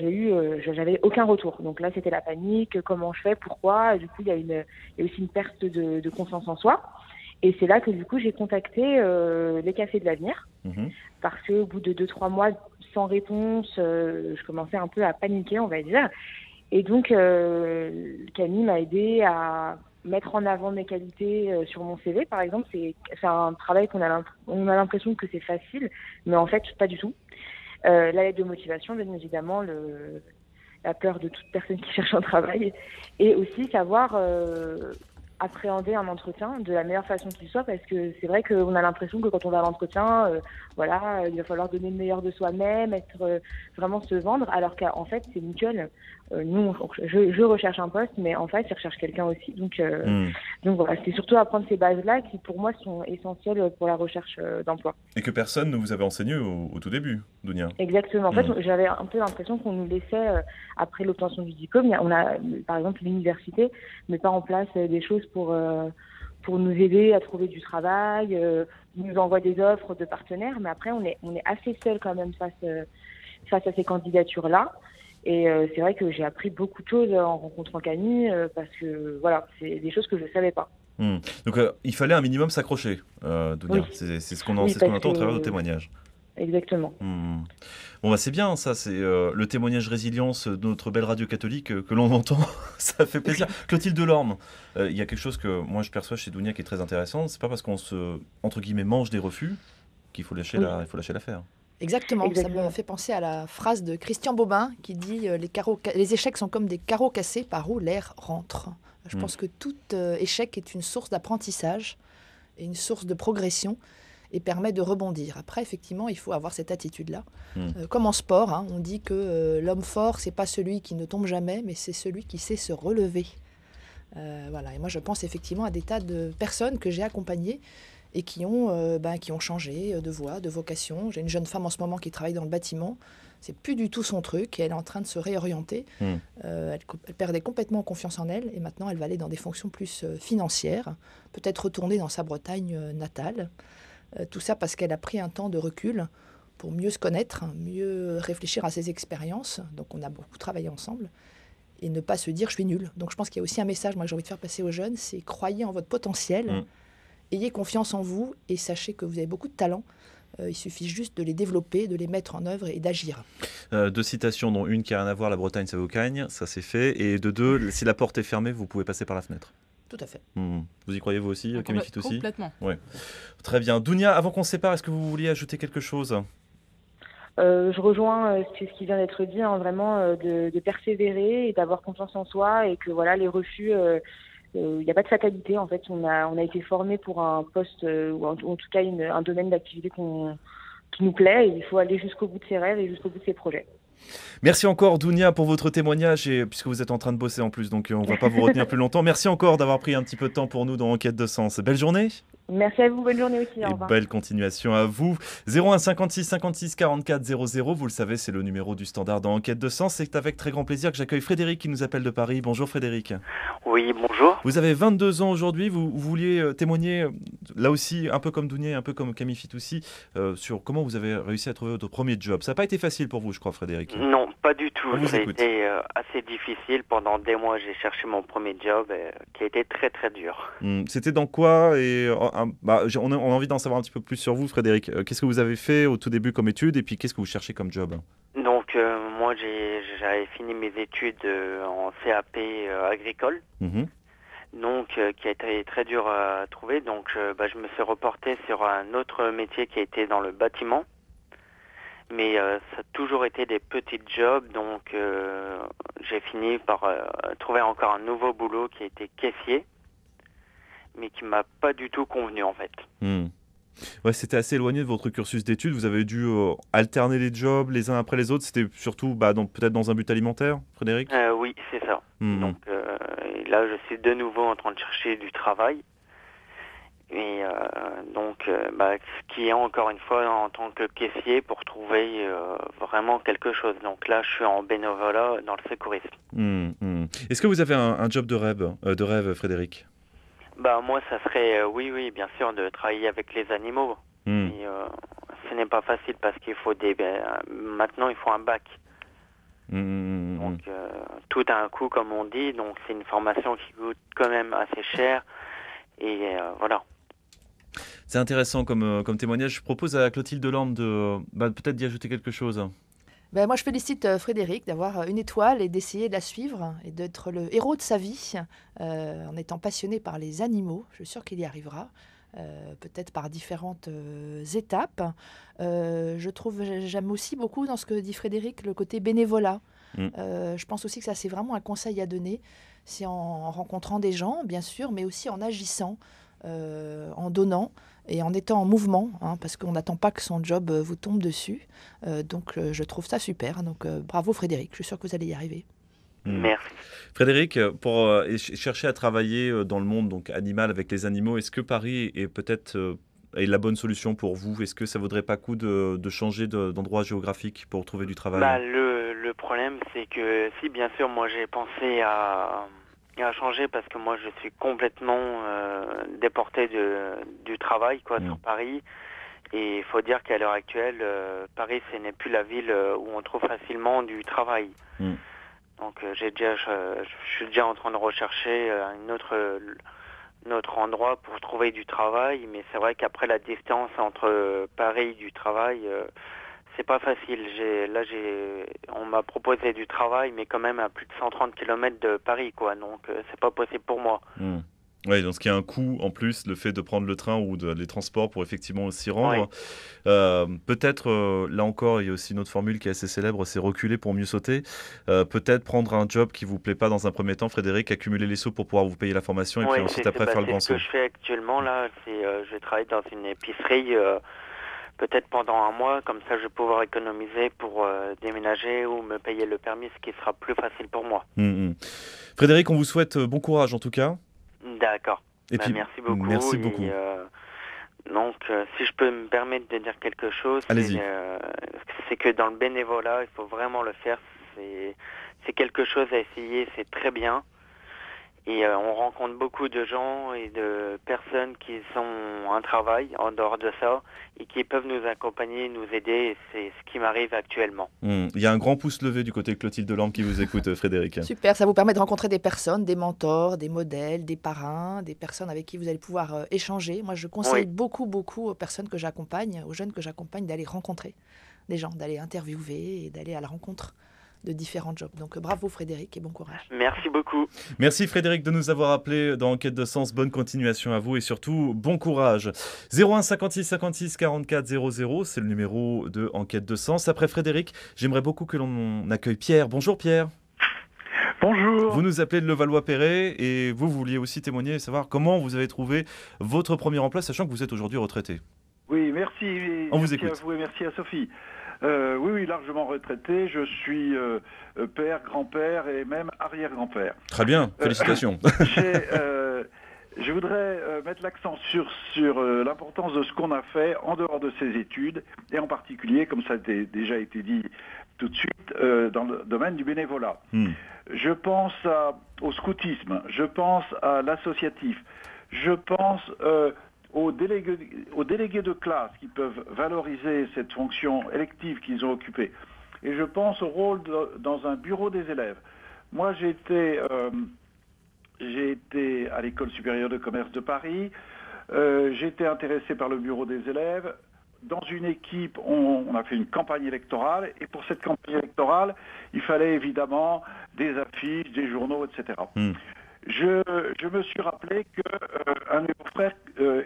j'avais aucun retour. Donc là, c'était la panique. Comment je fais ? Pourquoi ? Du coup, il y a aussi une perte de confiance en soi. Et c'est là que du coup, j'ai contacté les Cafés de l'Avenir. Parce qu'au bout de 2-3 mois sans réponse, je commençais un peu à paniquer, on va dire. Et donc, Camille m'a aidée à mettre en avant mes qualités sur mon CV, par exemple. C'est un travail on a l'impression que c'est facile, mais en fait, pas du tout. La lettre de motivation, bien évidemment, la peur de toute personne qui cherche un travail, et aussi savoir appréhender un entretien de la meilleure façon qu'il soit, parce que c'est vrai qu'on a l'impression que quand on va à l'entretien, il va falloir donner le meilleur de soi-même, vraiment se vendre, alors qu'en fait c'est mutuel. Nous, je recherche un poste, mais en fait je recherche quelqu'un aussi. Donc voilà, c'est surtout apprendre ces bases-là qui pour moi sont essentielles pour la recherche d'emploi. Et que personne ne vous avait enseigné au tout début, Dounia. Exactement. En fait, j'avais un peu l'impression qu'on nous laissait, après l'obtention du diplôme, on a par exemple l'université met pas en place des choses pour nous aider à trouver du travail, nous envoie des offres de partenaires, mais après on est assez seul quand même face à ces candidatures-là. Et c'est vrai que j'ai appris beaucoup de choses en rencontrant Camille, parce que voilà, c'est des choses que je ne savais pas. Donc il fallait un minimum s'accrocher, Dounia. Oui. C'est ce qu'on entend au travers de témoignages. Exactement. Bon, c'est bien, ça, c'est le témoignage résilience de notre belle radio catholique que l'on entend. Ça fait plaisir. Clotilde Delorme, il y a quelque chose que moi je perçois chez Dounia qui est très intéressant. C'est pas parce qu'on se, entre guillemets, mange des refus qu'il faut lâcher l'affaire. Exactement, ça me fait penser à la phrase de Christian Bobin qui dit les échecs sont comme des carreaux cassés par où l'air rentre. Je pense que tout échec est une source d'apprentissage et une source de progression et permet de rebondir. Après, effectivement, il faut avoir cette attitude-là. Comme en sport, on dit que l'homme fort, c'est pas celui qui ne tombe jamais, mais c'est celui qui sait se relever. Voilà. Et moi, je pense effectivement à des tas de personnes que j'ai accompagnées et qui ont changé de voie, de vocation. J'ai une jeune femme en ce moment qui travaille dans le bâtiment. C'est plus du tout son truc et elle est en train de se réorienter. Elle perdait complètement confiance en elle et maintenant elle va aller dans des fonctions plus financières, peut-être retourner dans sa Bretagne natale. Tout ça parce qu'elle a pris un temps de recul pour mieux se connaître, mieux réfléchir à ses expériences. Donc on a beaucoup travaillé ensemble et ne pas se dire je suis nulle. Donc je pense qu'il y a aussi un message moi, que j'ai envie de faire passer aux jeunes, c'est croyez en votre potentiel, ayez confiance en vous et sachez que vous avez beaucoup de talent. Il suffit juste de les développer, de les mettre en œuvre et d'agir. 2 citations, dont une qui n'a rien à voir, la Bretagne ça vous cagne, ça c'est fait. Et de 2, si la porte est fermée, vous pouvez passer par la fenêtre. Tout à fait. Vous y croyez vous aussi, Camille Fitoussi ? Complètement. Ouais. Très bien. Dounia, avant qu'on se sépare, est-ce que vous vouliez ajouter quelque chose ? Je rejoins ce qui vient d'être dit, vraiment de persévérer et d'avoir confiance en soi et que voilà, les refus... Il n'y a pas de fatalité en fait, on a été formé pour un poste ou en tout cas un domaine d'activité qui nous plaît et il faut aller jusqu'au bout de ses rêves et jusqu'au bout de ses projets. Merci encore Dounia pour votre témoignage et puisque vous êtes en train de bosser en plus donc on ne va pas vous retenir plus longtemps. Merci encore d'avoir pris un petit peu de temps pour nous dans Enquête de Sens. Belle journée. Merci à vous, bonne journée aussi. Et belle continuation à vous. 01 56 56 44 00, vous le savez, c'est le numéro du standard dans Enquête de Sens. C'est avec très grand plaisir que j'accueille Frédéric qui nous appelle de Paris. Bonjour Frédéric. Oui, bonjour. Vous avez 22 ans aujourd'hui, vous vouliez témoigner, là aussi, un peu comme Dounia, un peu comme Camille Fitoussi, sur comment vous avez réussi à trouver votre premier job. Ça n'a pas été facile pour vous, je crois, Frédéric. Non, pas du tout. Ça a été assez difficile. Pendant des mois, j'ai cherché mon premier job qui a été très, très dur. C'était dans quoi et, on a envie d'en savoir un petit peu plus sur vous, Frédéric. Qu'est-ce que vous avez fait au tout début comme études et puis qu'est-ce que vous cherchez comme job ? Donc, moi, j'avais fini mes études en CAP agricole. Donc, qui a été très dur à trouver. Donc, je me suis reporté sur un autre métier qui a été dans le bâtiment. Mais ça a toujours été des petits jobs. Donc, j'ai fini par trouver encore un nouveau boulot qui a été caissier, mais qui ne m'a pas du tout convenu, en fait. Ouais, c'était assez éloigné de votre cursus d'études. Vous avez dû alterner les jobs les uns après les autres. C'était surtout peut-être dans un but alimentaire, Frédéric ? Oui, c'est ça. Donc là, je suis de nouveau en train de chercher du travail. Et ce qui est encore une fois en tant que caissier pour trouver vraiment quelque chose. Donc là, je suis en bénévolat dans le secourisme. Est-ce que vous avez un job de rêve, Frédéric ? Moi, ça serait, oui, bien sûr, de travailler avec les animaux. Et, ce n'est pas facile parce qu'il faut maintenant, il faut un bac. Donc, tout a un coût, comme on dit. Donc, c'est une formation qui coûte quand même assez cher. Et voilà. C'est intéressant comme témoignage. Je propose à Clotilde Delorme peut-être d'y ajouter quelque chose. Moi, je félicite Frédéric d'avoir une étoile et d'essayer de la suivre et d'être le héros de sa vie en étant passionné par les animaux. Je suis sûre qu'il y arrivera, peut-être par différentes étapes. J'aime aussi beaucoup dans ce que dit Frédéric, le côté bénévolat. Je pense aussi que ça, c'est vraiment un conseil à donner. C'est en rencontrant des gens, bien sûr, mais aussi en agissant, en donnant et en étant en mouvement, parce qu'on n'attend pas que son job vous tombe dessus. Donc, je trouve ça super. Donc, bravo Frédéric, je suis sûre que vous allez y arriver. Merci. Frédéric, pour chercher à travailler dans le monde donc animal avec les animaux, est-ce que Paris est peut-être la bonne solution pour vous ? Est-ce que ça ne vaudrait pas coup de changer d'endroit géographique pour trouver du travail ? Le problème, c'est que si, bien sûr, moi j'ai pensé à changer parce que moi je suis complètement déporté du travail sur Paris. Et il faut dire qu'à l'heure actuelle, Paris, ce n'est plus la ville où on trouve facilement du travail. Donc je suis déjà en train de rechercher un autre endroit pour trouver du travail, mais c'est vrai qu'après la distance entre Paris et du travail, c'est pas facile. On m'a proposé du travail, mais quand même à plus de 130 km de Paris, donc c'est pas possible pour moi. Oui, donc ce qui a un coût en plus, le fait de prendre le train ou les transports pour effectivement s'y rendre. Peut-être, là encore, il y a aussi une autre formule qui est assez célèbre, c'est reculer pour mieux sauter. Peut-être prendre un job qui ne vous plaît pas dans un premier temps, Frédéric, accumuler les sous pour pouvoir vous payer la formation et puis ensuite après faire le grand saut. Ce que je fais actuellement, là, je travaille dans une épicerie peut-être pendant un mois, comme ça je vais pouvoir économiser pour déménager ou me payer le permis, ce qui sera plus facile pour moi. Frédéric, on vous souhaite bon courage en tout cas. D'accord. Merci beaucoup. Merci beaucoup. Donc, si je peux me permettre de dire quelque chose, c'est que dans le bénévolat, il faut vraiment le faire. C'est quelque chose à essayer, c'est très bien. Et on rencontre beaucoup de gens et de personnes qui ont un travail en dehors de ça et qui peuvent nous accompagner, nous aider. Et c'est ce qui m'arrive actuellement. Il y a un grand pouce levé du côté de Clotilde Delambre qui vous écoute, Frédéric. Super, ça vous permet de rencontrer des personnes, des mentors, des modèles, des parrains, des personnes avec qui vous allez pouvoir échanger. Moi, je conseille beaucoup aux personnes que j'accompagne, aux jeunes que j'accompagne, d'aller rencontrer des gens, d'aller interviewer et d'aller à la rencontre de différents jobs. Donc bravo Frédéric et bon courage. Merci beaucoup. Merci Frédéric de nous avoir appelés dans Enquête de Sens. Bonne continuation à vous et surtout bon courage. 01 56 56 44 00, c'est le numéro de Enquête de Sens. Après Frédéric, j'aimerais beaucoup que l'on accueille Pierre. Bonjour Pierre. Bonjour. Vous nous appelez de Levallois-Perret et vous vouliez aussi témoigner et savoir comment vous avez trouvé votre premier emploi, sachant que vous êtes aujourd'hui retraité. Oui, merci. On vous merci écoute. à vous et merci à Sophie. Oui, largement retraité. Je suis père, grand-père et même arrière-grand-père. Très bien, félicitations. Je voudrais mettre l'accent sur l'importance de ce qu'on a fait en dehors de ses études, et en particulier, comme ça a déjà été dit tout de suite, dans le domaine du bénévolat. Je pense au scoutisme, je pense à l'associatif, je pense aux délégués de classe qui peuvent valoriser cette fonction élective qu'ils ont occupée. Et je pense au rôle dans un bureau des élèves. Moi, j'ai été à l'École supérieure de commerce de Paris. J'ai été intéressé par le bureau des élèves. Dans une équipe, on a fait une campagne électorale. Et pour cette campagne électorale, il fallait évidemment des affiches, des journaux, etc. Je me suis rappelé qu'un de mes frères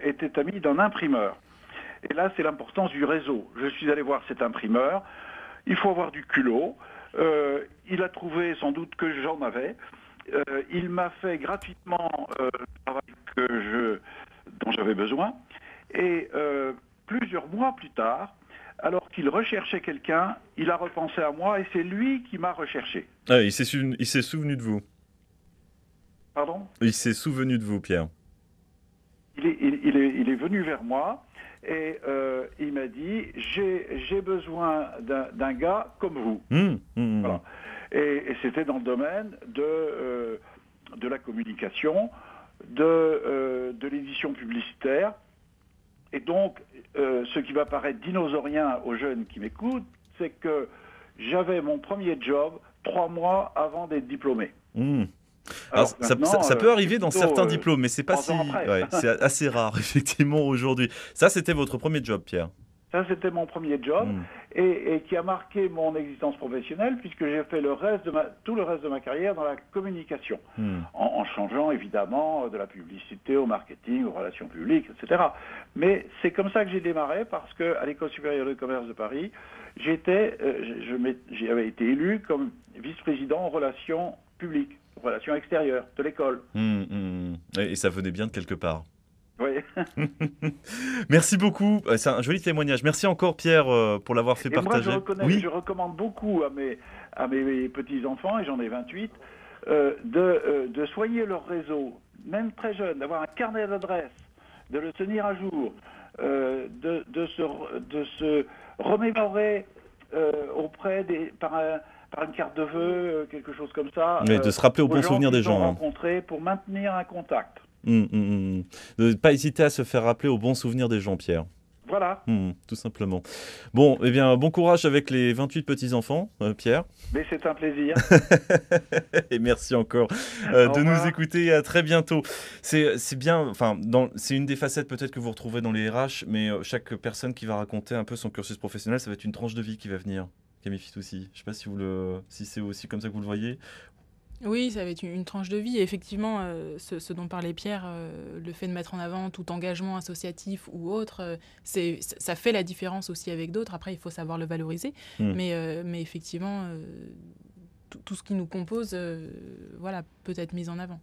était ami d'un imprimeur. Et là, c'est l'importance du réseau. Je suis allé voir cet imprimeur. Il faut avoir du culot. Il a trouvé sans doute que j'en avais. Il m'a fait gratuitement le travail dont j'avais besoin. Et plusieurs mois plus tard, alors qu'il recherchait quelqu'un, il a repensé à moi et c'est lui qui m'a recherché. Ah, il s'est souvenu de vous. Pardon ? Il s'est souvenu de vous, Pierre. Il est venu vers moi et il m'a dit j'ai besoin d'un gars comme vous. Voilà. Et c'était dans le domaine de la communication, de l'édition publicitaire. Et donc, ce qui va paraître dinosaurien aux jeunes qui m'écoutent, c'est que j'avais mon premier job 3 mois avant d'être diplômé. Alors, ça peut arriver dans certains diplômes, mais c'est pas c'est assez rare effectivement aujourd'hui. Ça, c'était votre premier job, Pierre. Ça, c'était mon premier job et qui a marqué mon existence professionnelle puisque j'ai fait tout le reste de ma carrière dans la communication, en changeant évidemment de la publicité au marketing, aux relations publiques, etc. Mais c'est comme ça que j'ai démarré parce qu'à l'École supérieure de commerce de Paris, j'avais été élu comme vice-président en relations publiques, relations extérieures de l'école. Et ça venait bien de quelque part. Oui. Merci beaucoup, c'est un joli témoignage. Merci encore Pierre pour l'avoir fait partager. Moi, je recommande beaucoup à mes petits-enfants, et j'en ai 28, de soigner leur réseau, même très jeune, d'avoir un carnet d'adresses, de le tenir à jour, de se remémorer auprès par une carte de vœux, quelque chose comme ça. Mais de se rappeler au bon souvenir des gens. Rencontrer pour maintenir un contact. De ne pas hésiter à se faire rappeler au bon souvenir des gens, Pierre. Voilà. Tout simplement. Bon, eh bien, bon courage avec les 28 petits-enfants, Pierre. Mais c'est un plaisir. Et merci encore de nous écouter. À très bientôt. C'est bien, c'est une des facettes peut-être que vous retrouvez dans les RH, mais chaque personne qui va raconter un peu son cursus professionnel, ça va être une tranche de vie qui va venir. Camille Fitoussi, je ne sais pas si c'est aussi comme ça que vous le voyez. Oui, ça va être une tranche de vie. Et effectivement, ce dont parlait Pierre, le fait de mettre en avant tout engagement associatif ou autre, ça fait la différence aussi avec d'autres. Après, il faut savoir le valoriser. Mais effectivement, tout ce qui nous compose peut être mis en avant.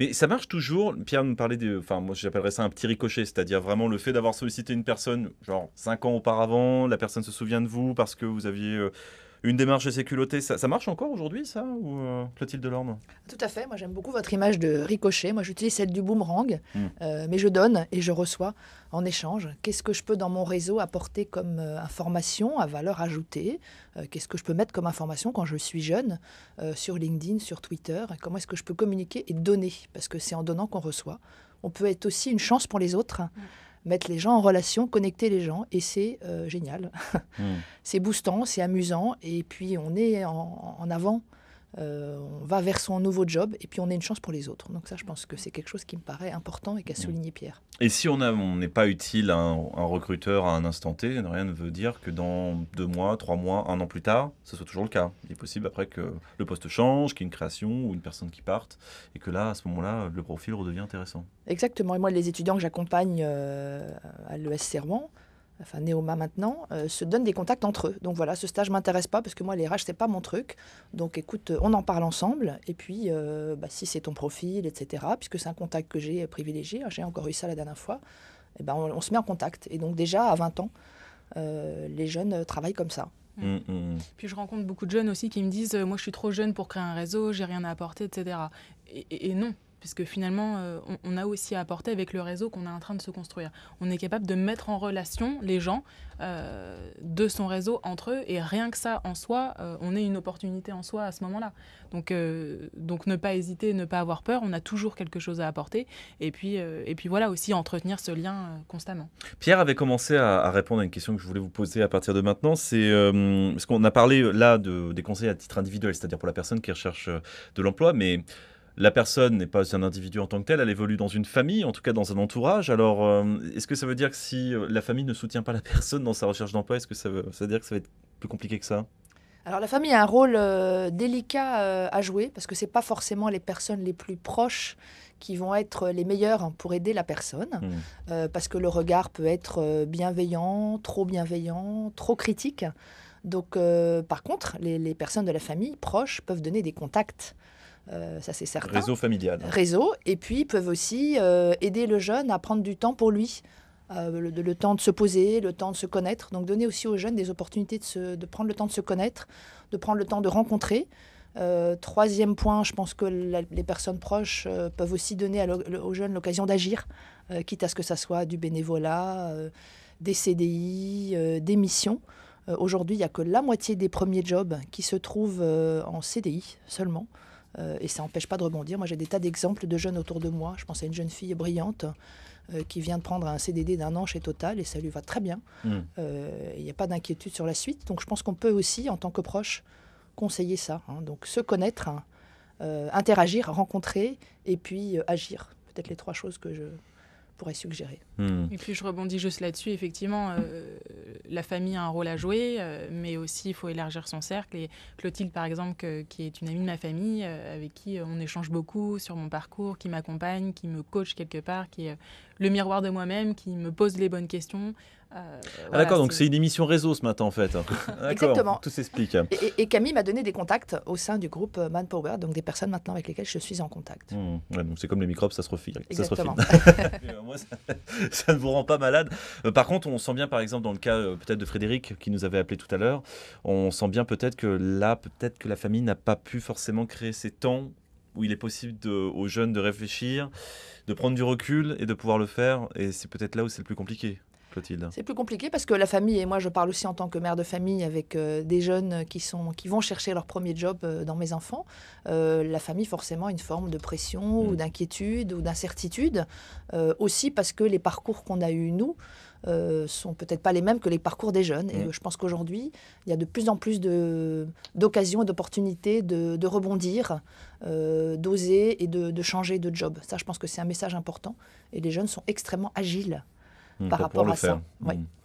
Mais ça marche toujours. Pierre nous parlait moi j'appellerais ça un petit ricochet, c'est-à-dire vraiment le fait d'avoir sollicité une personne, genre 5 ans auparavant, la personne se souvient de vous parce que vous aviez Une démarche assez culottée, ça marche encore aujourd'hui, ça, ou Clotilde Delorme? Tout à fait. Moi, j'aime beaucoup votre image de ricochet. Moi, j'utilise celle du boomerang, mais je donne et je reçois en échange. Qu'est-ce que je peux dans mon réseau apporter comme information à valeur ajoutée? Qu'est-ce que je peux mettre comme information quand je suis jeune sur LinkedIn, sur Twitter? Comment est-ce que je peux communiquer et donner? Parce que c'est en donnant qu'on reçoit. On peut être aussi une chance pour les autres. Mettre les gens en relation, connecter les gens, et c'est génial. C'est boostant, c'est amusant, et puis on est en avant, on va vers son nouveau job, et puis on est une chance pour les autres. Donc ça, je pense que c'est quelque chose qui me paraît important et qu'a souligné Pierre. Et si on n'est pas utile à un recruteur à un instant T, rien ne veut dire que dans 2 mois, 3 mois, 1 an plus tard, ce soit toujours le cas. Il est possible après que le poste change, qu'il y ait une création ou une personne qui parte, et que là, à ce moment-là, le profil redevient intéressant. Exactement. Et moi, les étudiants que j'accompagne à l'ESC Rouen, enfin Néoma maintenant, se donnent des contacts entre eux. Donc voilà, ce stage ne m'intéresse pas parce que moi, les RH, c'est pas mon truc. Donc écoute, on en parle ensemble. Et puis, si c'est ton profil, etc., puisque c'est un contact que j'ai privilégié, j'ai encore eu ça la dernière fois, et ben, on se met en contact. Et donc déjà, à 20 ans, les jeunes travaillent comme ça. Puis je rencontre beaucoup de jeunes aussi qui me disent moi je suis trop jeune pour créer un réseau, j'ai rien à apporter, etc. Et non, puisque finalement on a aussi à apporter avec le réseau qu'on est en train de se construire. On est capable de mettre en relation les gens de son réseau entre eux, et rien que ça en soi, on est une opportunité en soi à ce moment-là. Donc ne pas hésiter, ne pas avoir peur, on a toujours quelque chose à apporter, et puis voilà, aussi entretenir ce lien constamment. Pierre avait commencé à répondre à une question que je voulais vous poser à partir de maintenant, c'est parce qu'on a parlé là des conseils à titre individuel, c'est-à-dire pour la personne qui recherche de l'emploi, mais la personne n'est pas un individu en tant que tel, elle évolue dans une famille, en tout cas dans un entourage. Alors, est-ce que ça veut dire que si la famille ne soutient pas la personne dans sa recherche d'emploi, est-ce que ça veut dire que ça va être plus compliqué que ça? Alors la famille a un rôle délicat à jouer, parce que ce n'est pas forcément les personnes les plus proches qui vont être les meilleures pour aider la personne, parce que le regard peut être bienveillant, trop critique. Donc par contre, les personnes de la famille proches peuvent donner des contacts. Ça c'est certain. Réseau familial. Réseau, et puis peuvent aussi aider le jeune à prendre du temps pour lui, le temps de se poser, le temps de se connaître. Donc donner aussi aux jeunes des opportunités de prendre le temps de se connaître, de prendre le temps de rencontrer. Troisième point, je pense que les personnes proches peuvent aussi donner aux jeunes l'occasion d'agir, quitte à ce que ça soit du bénévolat, des CDI, des missions. Aujourd'hui, il n'y a que la moitié des premiers jobs qui se trouvent en CDI seulement. Et ça n'empêche pas de rebondir. Moi, j'ai des tas d'exemples de jeunes autour de moi. Je pense à une jeune fille brillante qui vient de prendre un CDD d'1 an chez Total, et ça lui va très bien. Il n'y a pas d'inquiétude sur la suite. Donc, je pense qu'on peut aussi, en tant que proche, conseiller ça. Donc, se connaître, interagir, rencontrer, et puis agir. Peut-être les 3 choses que je pourrais suggérer. Et puis je rebondis juste là-dessus, effectivement, la famille a un rôle à jouer, mais aussi il faut élargir son cercle. Et Clotilde, par exemple, qui est une amie de ma famille, avec qui on échange beaucoup sur mon parcours, qui m'accompagne, qui me coach quelque part, qui est le miroir de moi-même, qui me pose les bonnes questions. Voilà, d'accord, donc c'est une émission réseau ce matin en fait. Exactement. Tout s'explique. Et Camille m'a donné des contacts au sein du groupe Manpower, donc des personnes maintenant avec lesquelles je suis en contact. Ouais, donc c'est comme les microbes, ça se refile. Exactement. Moi, ça ne vous rend pas malade. Par contre, on sent bien, par exemple, dans le cas peut-être de Frédéric qui nous avait appelé tout à l'heure, on sent bien peut-être que la famille n'a pas pu forcément créer ces temps où il est possible aux jeunes de réfléchir, de prendre du recul et de pouvoir le faire. Et c'est peut-être là où c'est le plus compliqué. Clotilde. C'est plus compliqué parce que la famille, et moi je parle aussi en tant que mère de famille avec des jeunes qui vont chercher leur premier job dans mes enfants, la famille forcément a une forme de pression ou d'inquiétude ou d'incertitude, aussi parce que les parcours qu'on a eus nous sont peut-être pas les mêmes que les parcours des jeunes. Et je pense qu'aujourd'hui, il y a de plus en plus d'occasions et d'opportunités de rebondir, d'oser et de changer de job. Ça, je pense que c'est un message important. Et les jeunes sont extrêmement agiles par rapport à ça.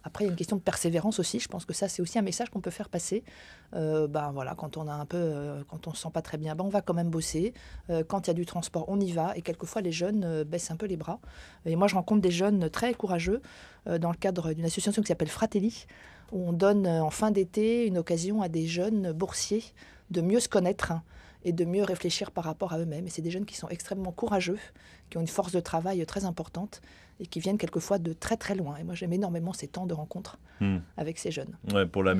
Après, il y a une question de persévérance aussi. Je pense que ça, c'est aussi un message qu'on peut faire passer. Voilà, quand on se sent pas très bien, on va quand même bosser. Quand il y a du transport, on y va. Et quelquefois, les jeunes baissent un peu les bras. Et moi, je rencontre des jeunes très courageux dans le cadre d'une association qui s'appelle Fratelli, où on donne en fin d'été une occasion à des jeunes boursiers de mieux se connaître et de mieux réfléchir par rapport à eux-mêmes. Et c'est des jeunes qui sont extrêmement courageux, qui ont une force de travail très importante et qui viennent quelquefois de très très loin. Et moi, j'aime énormément ces temps de rencontre avec ces jeunes. Ouais, pour les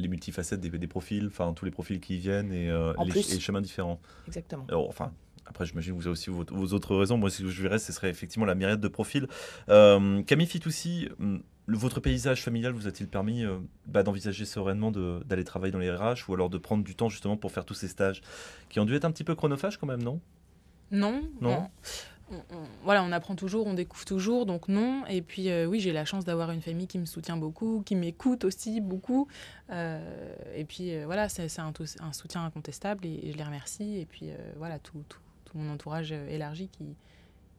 multifacettes des profils, tous les profils qui viennent et les chemins différents. Exactement. Alors, après, j'imagine que vous avez aussi vos autres raisons. Moi, ce que je verrais, ce serait effectivement la myriade de profils. Camille Fitoussi, votre paysage familial vous a-t-il permis d'envisager sereinement d'aller travailler dans les RH ou alors de prendre du temps justement pour faire tous ces stages qui ont dû être un petit peu chronophages quand même, non ? Non. On apprend toujours, on découvre toujours, donc non. Et puis oui, j'ai la chance d'avoir une famille qui me soutient beaucoup, qui m'écoute aussi beaucoup. Et puis c'est un soutien incontestable et je les remercie. Et puis tout mon entourage élargi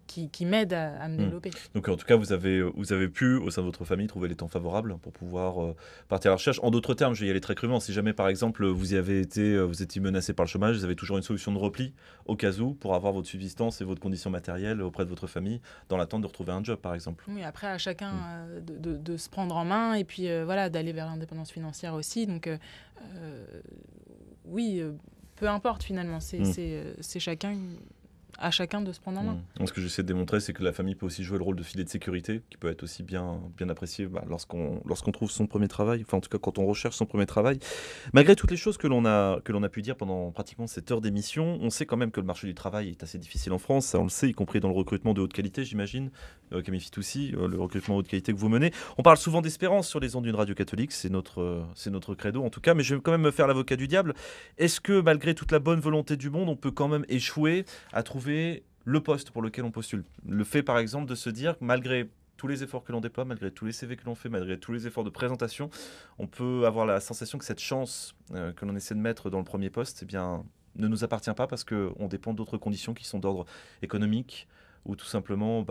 qui m'aide à me développer. Donc en tout cas, vous avez pu, au sein de votre famille, trouver les temps favorables pour pouvoir partir à la recherche. En d'autres termes, je vais y aller très crûment. Si jamais, par exemple, vous étiez menacé par le chômage, vous avez toujours une solution de repli au cas où pour avoir votre subsistance et votre condition matérielle auprès de votre famille dans l'attente de retrouver un job, par exemple. Oui, après, à chacun de se prendre en main et puis d'aller vers l'indépendance financière aussi. Donc peu importe finalement. C'est à chacun de se prendre en main. Ce que j'essaie de démontrer, c'est que la famille peut aussi jouer le rôle de filet de sécurité, qui peut être aussi bien apprécié lorsqu'on trouve son premier travail, en tout cas quand on recherche son premier travail. Malgré toutes les choses que l'on a pu dire pendant pratiquement cette heure d'émission, on sait quand même que le marché du travail est assez difficile en France, ça on le sait, y compris dans le recrutement de haute qualité, j'imagine. Camille Fitoussi, le recrutement de haute qualité que vous menez. On parle souvent d'espérance sur les ondes d'une radio catholique, c'est notre credo en tout cas, mais je vais quand même me faire l'avocat du diable. Est-ce que malgré toute la bonne volonté du monde, on peut quand même échouer à trouver le poste pour lequel on postule? Le fait par exemple de se dire que malgré tous les efforts que l'on déploie, malgré tous les CV que l'on fait, malgré tous les efforts de présentation, on peut avoir la sensation que cette chance que l'on essaie de mettre dans le premier poste ne nous appartient pas parce qu'on dépend d'autres conditions qui sont d'ordre économique ou tout simplement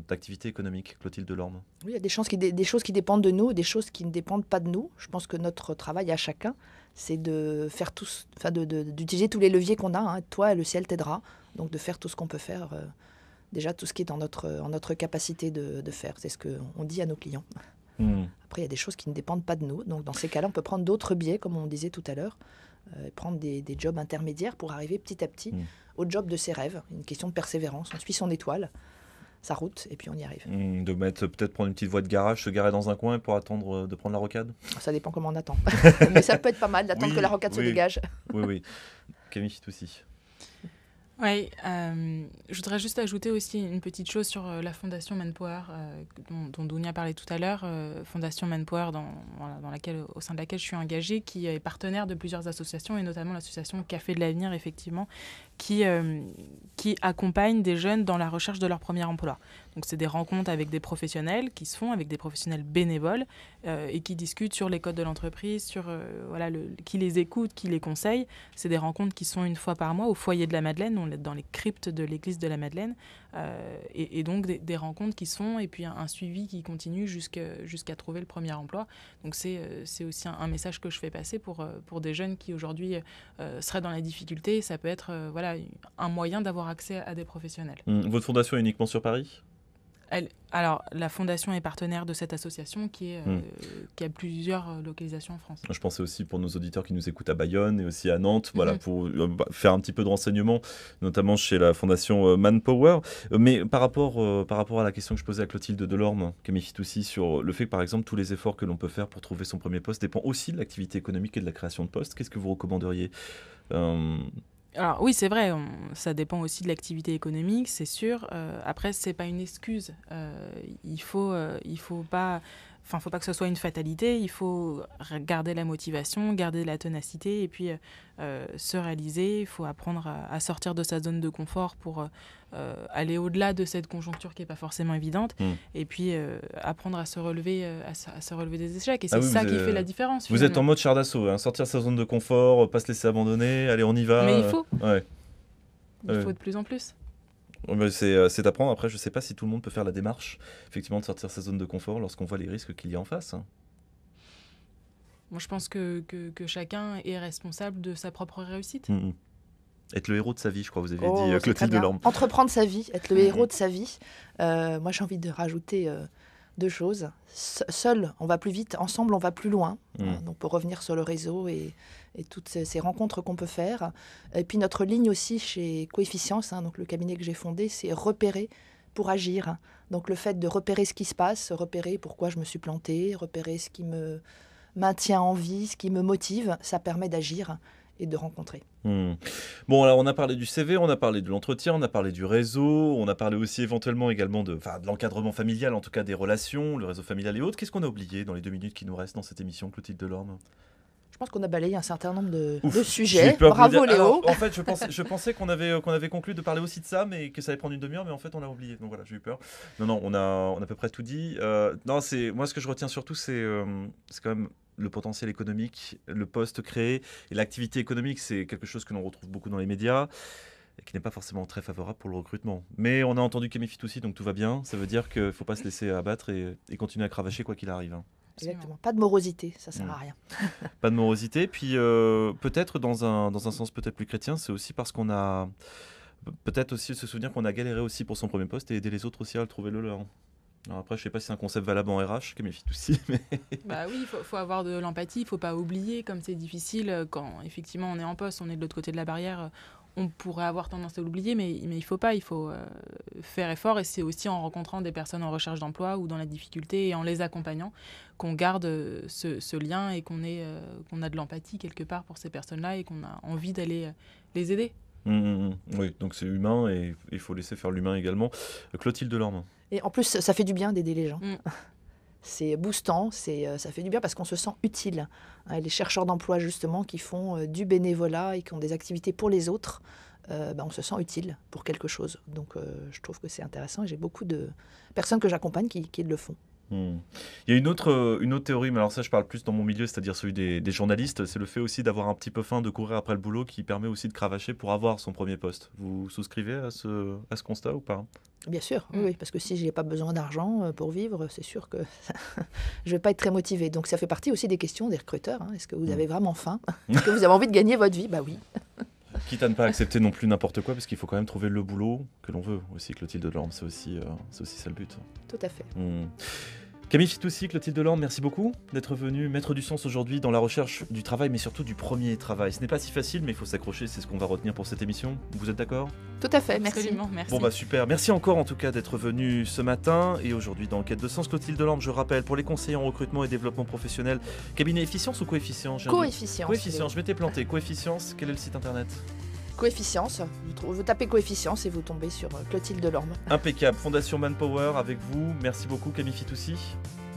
d'activité économique. Clotilde Delorme. Oui, il y a des choses qui dépendent de nous, des choses qui ne dépendent pas de nous. Je pense que notre travail à chacun, c'est de faire d'utiliser tous les leviers qu'on a. Toi, le ciel t'aidera. Donc de faire tout ce qu'on peut faire, déjà tout ce qui est en notre capacité de faire. C'est ce qu'on dit à nos clients. Après, il y a des choses qui ne dépendent pas de nous. Donc dans ces cas-là, on peut prendre d'autres biais, comme on disait tout à l'heure, prendre des jobs intermédiaires pour arriver petit à petit au job de ses rêves. Une question de persévérance. On suit son étoile, sa route, et puis on y arrive. Peut-être prendre une petite voie de garage, se garer dans un coin pour attendre de prendre la rocade. Ça dépend comment on attend. Mais ça peut être pas mal d'attendre que la rocade se dégage. Oui. Camille Fitoussi. Oui, je voudrais juste ajouter aussi une petite chose sur la Fondation Manpower dont Dounia parlait tout à l'heure. Fondation Manpower au sein de laquelle je suis engagée, qui est partenaire de plusieurs associations et notamment l'association Café de l'Avenir, effectivement, qui accompagne des jeunes dans la recherche de leur premier emploi. Donc c'est des rencontres avec des professionnels qui se font, avec des professionnels bénévoles et qui discutent sur les codes de l'entreprise, sur qui les écoute, qui les conseille. C'est des rencontres qui sont une fois par mois au foyer de la Madeleine, dans les cryptes de l'église de la Madeleine. Et donc des rencontres qui sont, et puis un suivi qui continue jusqu'à trouver le premier emploi. Donc c'est aussi un message que je fais passer pour des jeunes qui aujourd'hui seraient dans la difficulté. Ça peut être un moyen d'avoir accès à des professionnels. Votre fondation est uniquement sur Paris ? Alors, la fondation est partenaire de cette association qui a plusieurs localisations en France. Je pensais aussi pour nos auditeurs qui nous écoutent à Bayonne et aussi à Nantes, pour faire un petit peu de renseignements, notamment chez la fondation Manpower. Mais par rapport à la question que je posais à Clotilde Delorme, Camille Fitoussi, sur le fait que, par exemple, tous les efforts que l'on peut faire pour trouver son premier poste dépend aussi de l'activité économique et de la création de postes. Qu'est-ce que vous recommanderiez ? Alors oui, c'est vrai, ça dépend aussi de l'activité économique, c'est sûr. Après, c'est pas une excuse. Il faut pas que ce soit une fatalité. Il faut garder la motivation, garder la ténacité et puis se réaliser. Il faut apprendre à sortir de sa zone de confort pour aller au-delà de cette conjoncture qui est pas forcément évidente. Et puis apprendre à se relever, des échecs. Et c'est ça qui fait la différence. Vous êtes en mode char d'assaut, sortir de sa zone de confort, pas se laisser abandonner, allez, on y va. Mais il faut. Il faut de plus en plus. C'est d'apprendre. Après, je ne sais pas si tout le monde peut faire la démarche, effectivement, de sortir de sa zone de confort lorsqu'on voit les risques qu'il y a en face. Moi, je pense que chacun est responsable de sa propre réussite. Être le héros de sa vie, je crois, vous avez dit, Clotilde Delorme. Entreprendre sa vie, être le héros de sa vie. Moi, j'ai envie de rajouter deux choses. Seul, on va plus vite. Ensemble, on va plus loin. Donc, pour revenir sur le réseau et toutes ces rencontres qu'on peut faire. Et puis, notre ligne aussi chez Coefficience, donc le cabinet que j'ai fondé, c'est repérer pour agir. Donc, le fait de repérer ce qui se passe, repérer pourquoi je me suis plantée, repérer ce qui me maintient en vie, ce qui me motive, ça permet d'agir et de rencontrer. Bon, alors on a parlé du CV, on a parlé de l'entretien, on a parlé du réseau, on a parlé aussi éventuellement également de l'encadrement familial, en tout cas des relations, le réseau familial et autres. Qu'est-ce qu'on a oublié dans les 2 minutes qui nous restent dans cette émission, Clotilde Delorme ? Je pense qu'on a balayé un certain nombre de sujets. Bravo Léo. Alors, en fait, je pensais qu'on avait conclu de parler aussi de ça, mais que ça allait prendre une demi-heure, mais en fait on l'a oublié. Donc voilà, j'ai eu peur. Non, on a à peu près tout dit. Non, moi ce que je retiens surtout, c'est quand même le potentiel économique, le poste créé et l'activité économique, c'est quelque chose que l'on retrouve beaucoup dans les médias et qui n'est pas forcément très favorable pour le recrutement. Mais on a entendu Camille Fitoussi, donc tout va bien. Ça veut dire qu'il ne faut pas se laisser abattre et continuer à cravacher quoi qu'il arrive. Exactement. Pas de morosité, ça sert à rien. Pas de morosité. Puis peut-être dans un sens peut-être plus chrétien, c'est aussi parce qu'on a peut-être aussi se souvenir qu'on a galéré aussi pour son premier poste et aider les autres aussi à trouver le leur. Alors après, je ne sais pas si c'est un concept valable en RH, Camille Fitoussi, mais... Bah oui, il faut avoir de l'empathie, il ne faut pas oublier, comme c'est difficile, quand effectivement on est en poste, on est de l'autre côté de la barrière, on pourrait avoir tendance à l'oublier, mais il ne faut pas, il faut faire effort, et c'est aussi en rencontrant des personnes en recherche d'emploi ou dans la difficulté et en les accompagnant qu'on garde ce lien et qu'on a de l'empathie quelque part pour ces personnes-là et qu'on a envie d'aller les aider. Oui, donc c'est humain et il faut laisser faire l'humain également. Clotilde Delorme. Et en plus, ça fait du bien d'aider les gens. C'est boostant, ça fait du bien parce qu'on se sent utile. Les chercheurs d'emploi, justement, qui font du bénévolat et qui ont des activités pour les autres, on se sent utile pour quelque chose. Donc, je trouve que c'est intéressant et j'ai beaucoup de personnes que j'accompagne qui le font. Il y a une autre théorie, mais alors ça je parle plus dans mon milieu, c'est-à-dire celui des journalistes, c'est le fait aussi d'avoir un petit peu faim, de courir après le boulot qui permet aussi de cravacher pour avoir son premier poste. Vous souscrivez à ce constat ou pas ? Bien sûr, oui, parce que si je n'ai pas besoin d'argent pour vivre, c'est sûr que je ne vais pas être très motivée. Donc ça fait partie aussi des questions des recruteurs. Est-ce que vous avez vraiment faim ? Est-ce que vous avez envie de gagner votre vie ? Bah oui. Quitte à ne pas accepter non plus n'importe quoi, parce qu'il faut quand même trouver le boulot que l'on veut aussi. Clotilde Delorme, c'est aussi ça le but. Tout à fait. Camille Fitoussi, Clotilde Delorme, merci beaucoup d'être venue mettre du sens aujourd'hui dans la recherche du travail, mais surtout du premier travail. Ce n'est pas si facile, mais il faut s'accrocher, c'est ce qu'on va retenir pour cette émission. Vous êtes d'accord ? Tout à fait, merci. Absolument, merci. Bon super, merci encore en tout cas d'être venu ce matin et aujourd'hui dans Quête de Sens. Clotilde Delorme, je rappelle, pour les conseillers en recrutement et développement professionnel, cabinet Efficience ou Coefficience ? Coefficience, je m'étais planté. Coefficience, quel est le site internet ? Coefficience, vous tapez Coefficience et vous tombez sur Clotilde Delorme. Impeccable, Fondation Manpower avec vous. Merci beaucoup Camille Fitoussi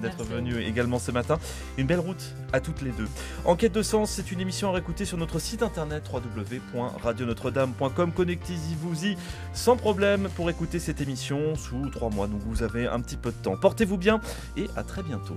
d'être venue également ce matin. Une belle route à toutes les deux. En Quête de Sens, c'est une émission à réécouter sur notre site internet www.radionotre-dame.com. Connectez-y sans problème pour écouter cette émission sous 3 mois. Donc vous avez un petit peu de temps. Portez-vous bien et à très bientôt.